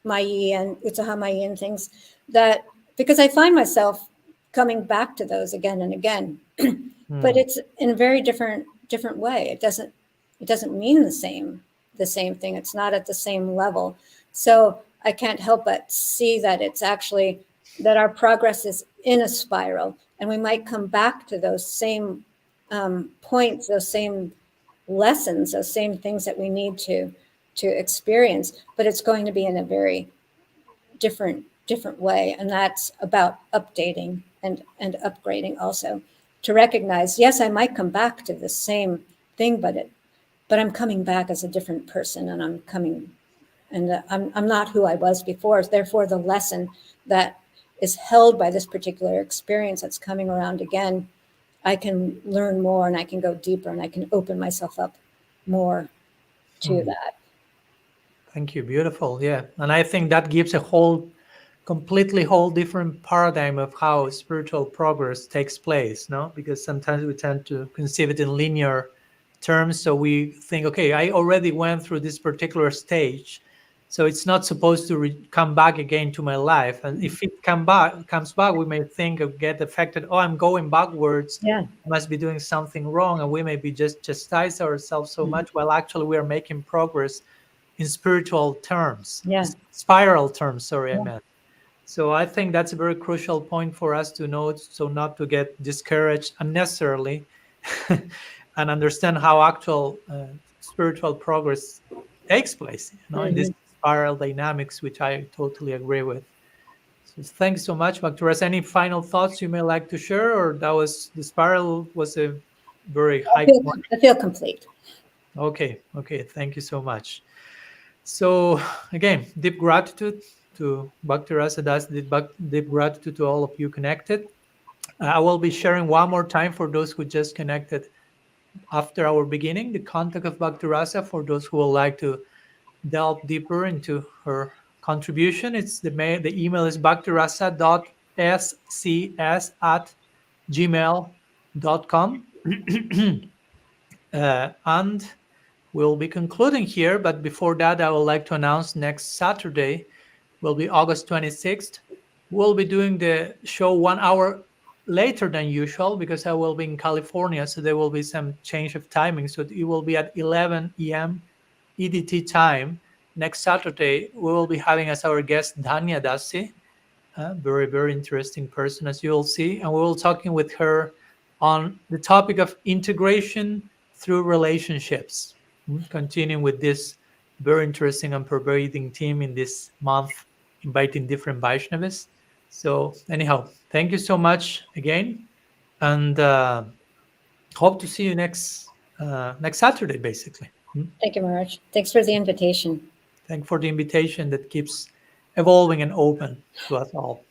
Mayi and Utsaha Mayi and things that because I find myself coming back to those again and again, but mm, it's in a very different way. It doesn't mean the same thing. It's not at the same level. So I can't help but see that it's actually that our progress is in a spiral, and we might come back to those same points, those same lessons, those same things that we need to experience, but it's going to be in a very different way, and that's about updating and upgrading also, to recognize, yes, I might come back to the same thing, but I'm coming back as a different person, and I'm not who I was before. Therefore, the lesson that is held by this particular experience that's coming around again, I can learn more, and I can go deeper, and I can open myself up more to mm. that. Thank you. Beautiful. Yeah. And I think that gives a completely whole different paradigm of how spiritual progress takes place, no? Because sometimes we tend to conceive it in linear terms. So we think, okay, I already went through this particular stage. So it's not supposed to come back again to my life. And if it comes back, we may think or get affected. Oh, I'm going backwards. Yeah. I must be doing something wrong. And we may be just chastise ourselves so much while actually we are making progress in spiritual terms, Yeah. spiral terms, sorry, I Yeah. meant. So I think that's a very crucial point for us to note, so not to get discouraged unnecessarily and understand how actual spiritual progress takes place, in this Mhm. spiral dynamics, which I totally agree with. So thanks so much, Bhaktirasa. Any final thoughts you may like to share, or the spiral was a very I high feel, point? I feel complete. Okay, thank you so much. So again, deep gratitude to Bhaktirasa Das, deep gratitude to all of you connected. I will be sharing one more time for those who just connected after our beginning, the contact of Bhaktirasa for those who would like to delve deeper into her contribution. The email is bhaktirasa.scs@gmail.com. And we'll be concluding here, but before that, I would like to announce next Saturday will be August 26th. We'll be doing the show 1 hour later than usual because I will be in California, so there will be some change of timing. So it will be at 11 a.m. EDT time next Saturday. We will be having as our guest Dhanya Dasi, a very, very interesting person, as you will see. And we will talking with her on the topic of integration through relationships. Continuing with this very interesting and pervading theme in this month, inviting different Vaishnavas. So, anyhow, thank you so much again. And hope to see you next Saturday, basically. Thank you, Marge. Thanks for the invitation. Thank for the invitation that keeps evolving and open to us all.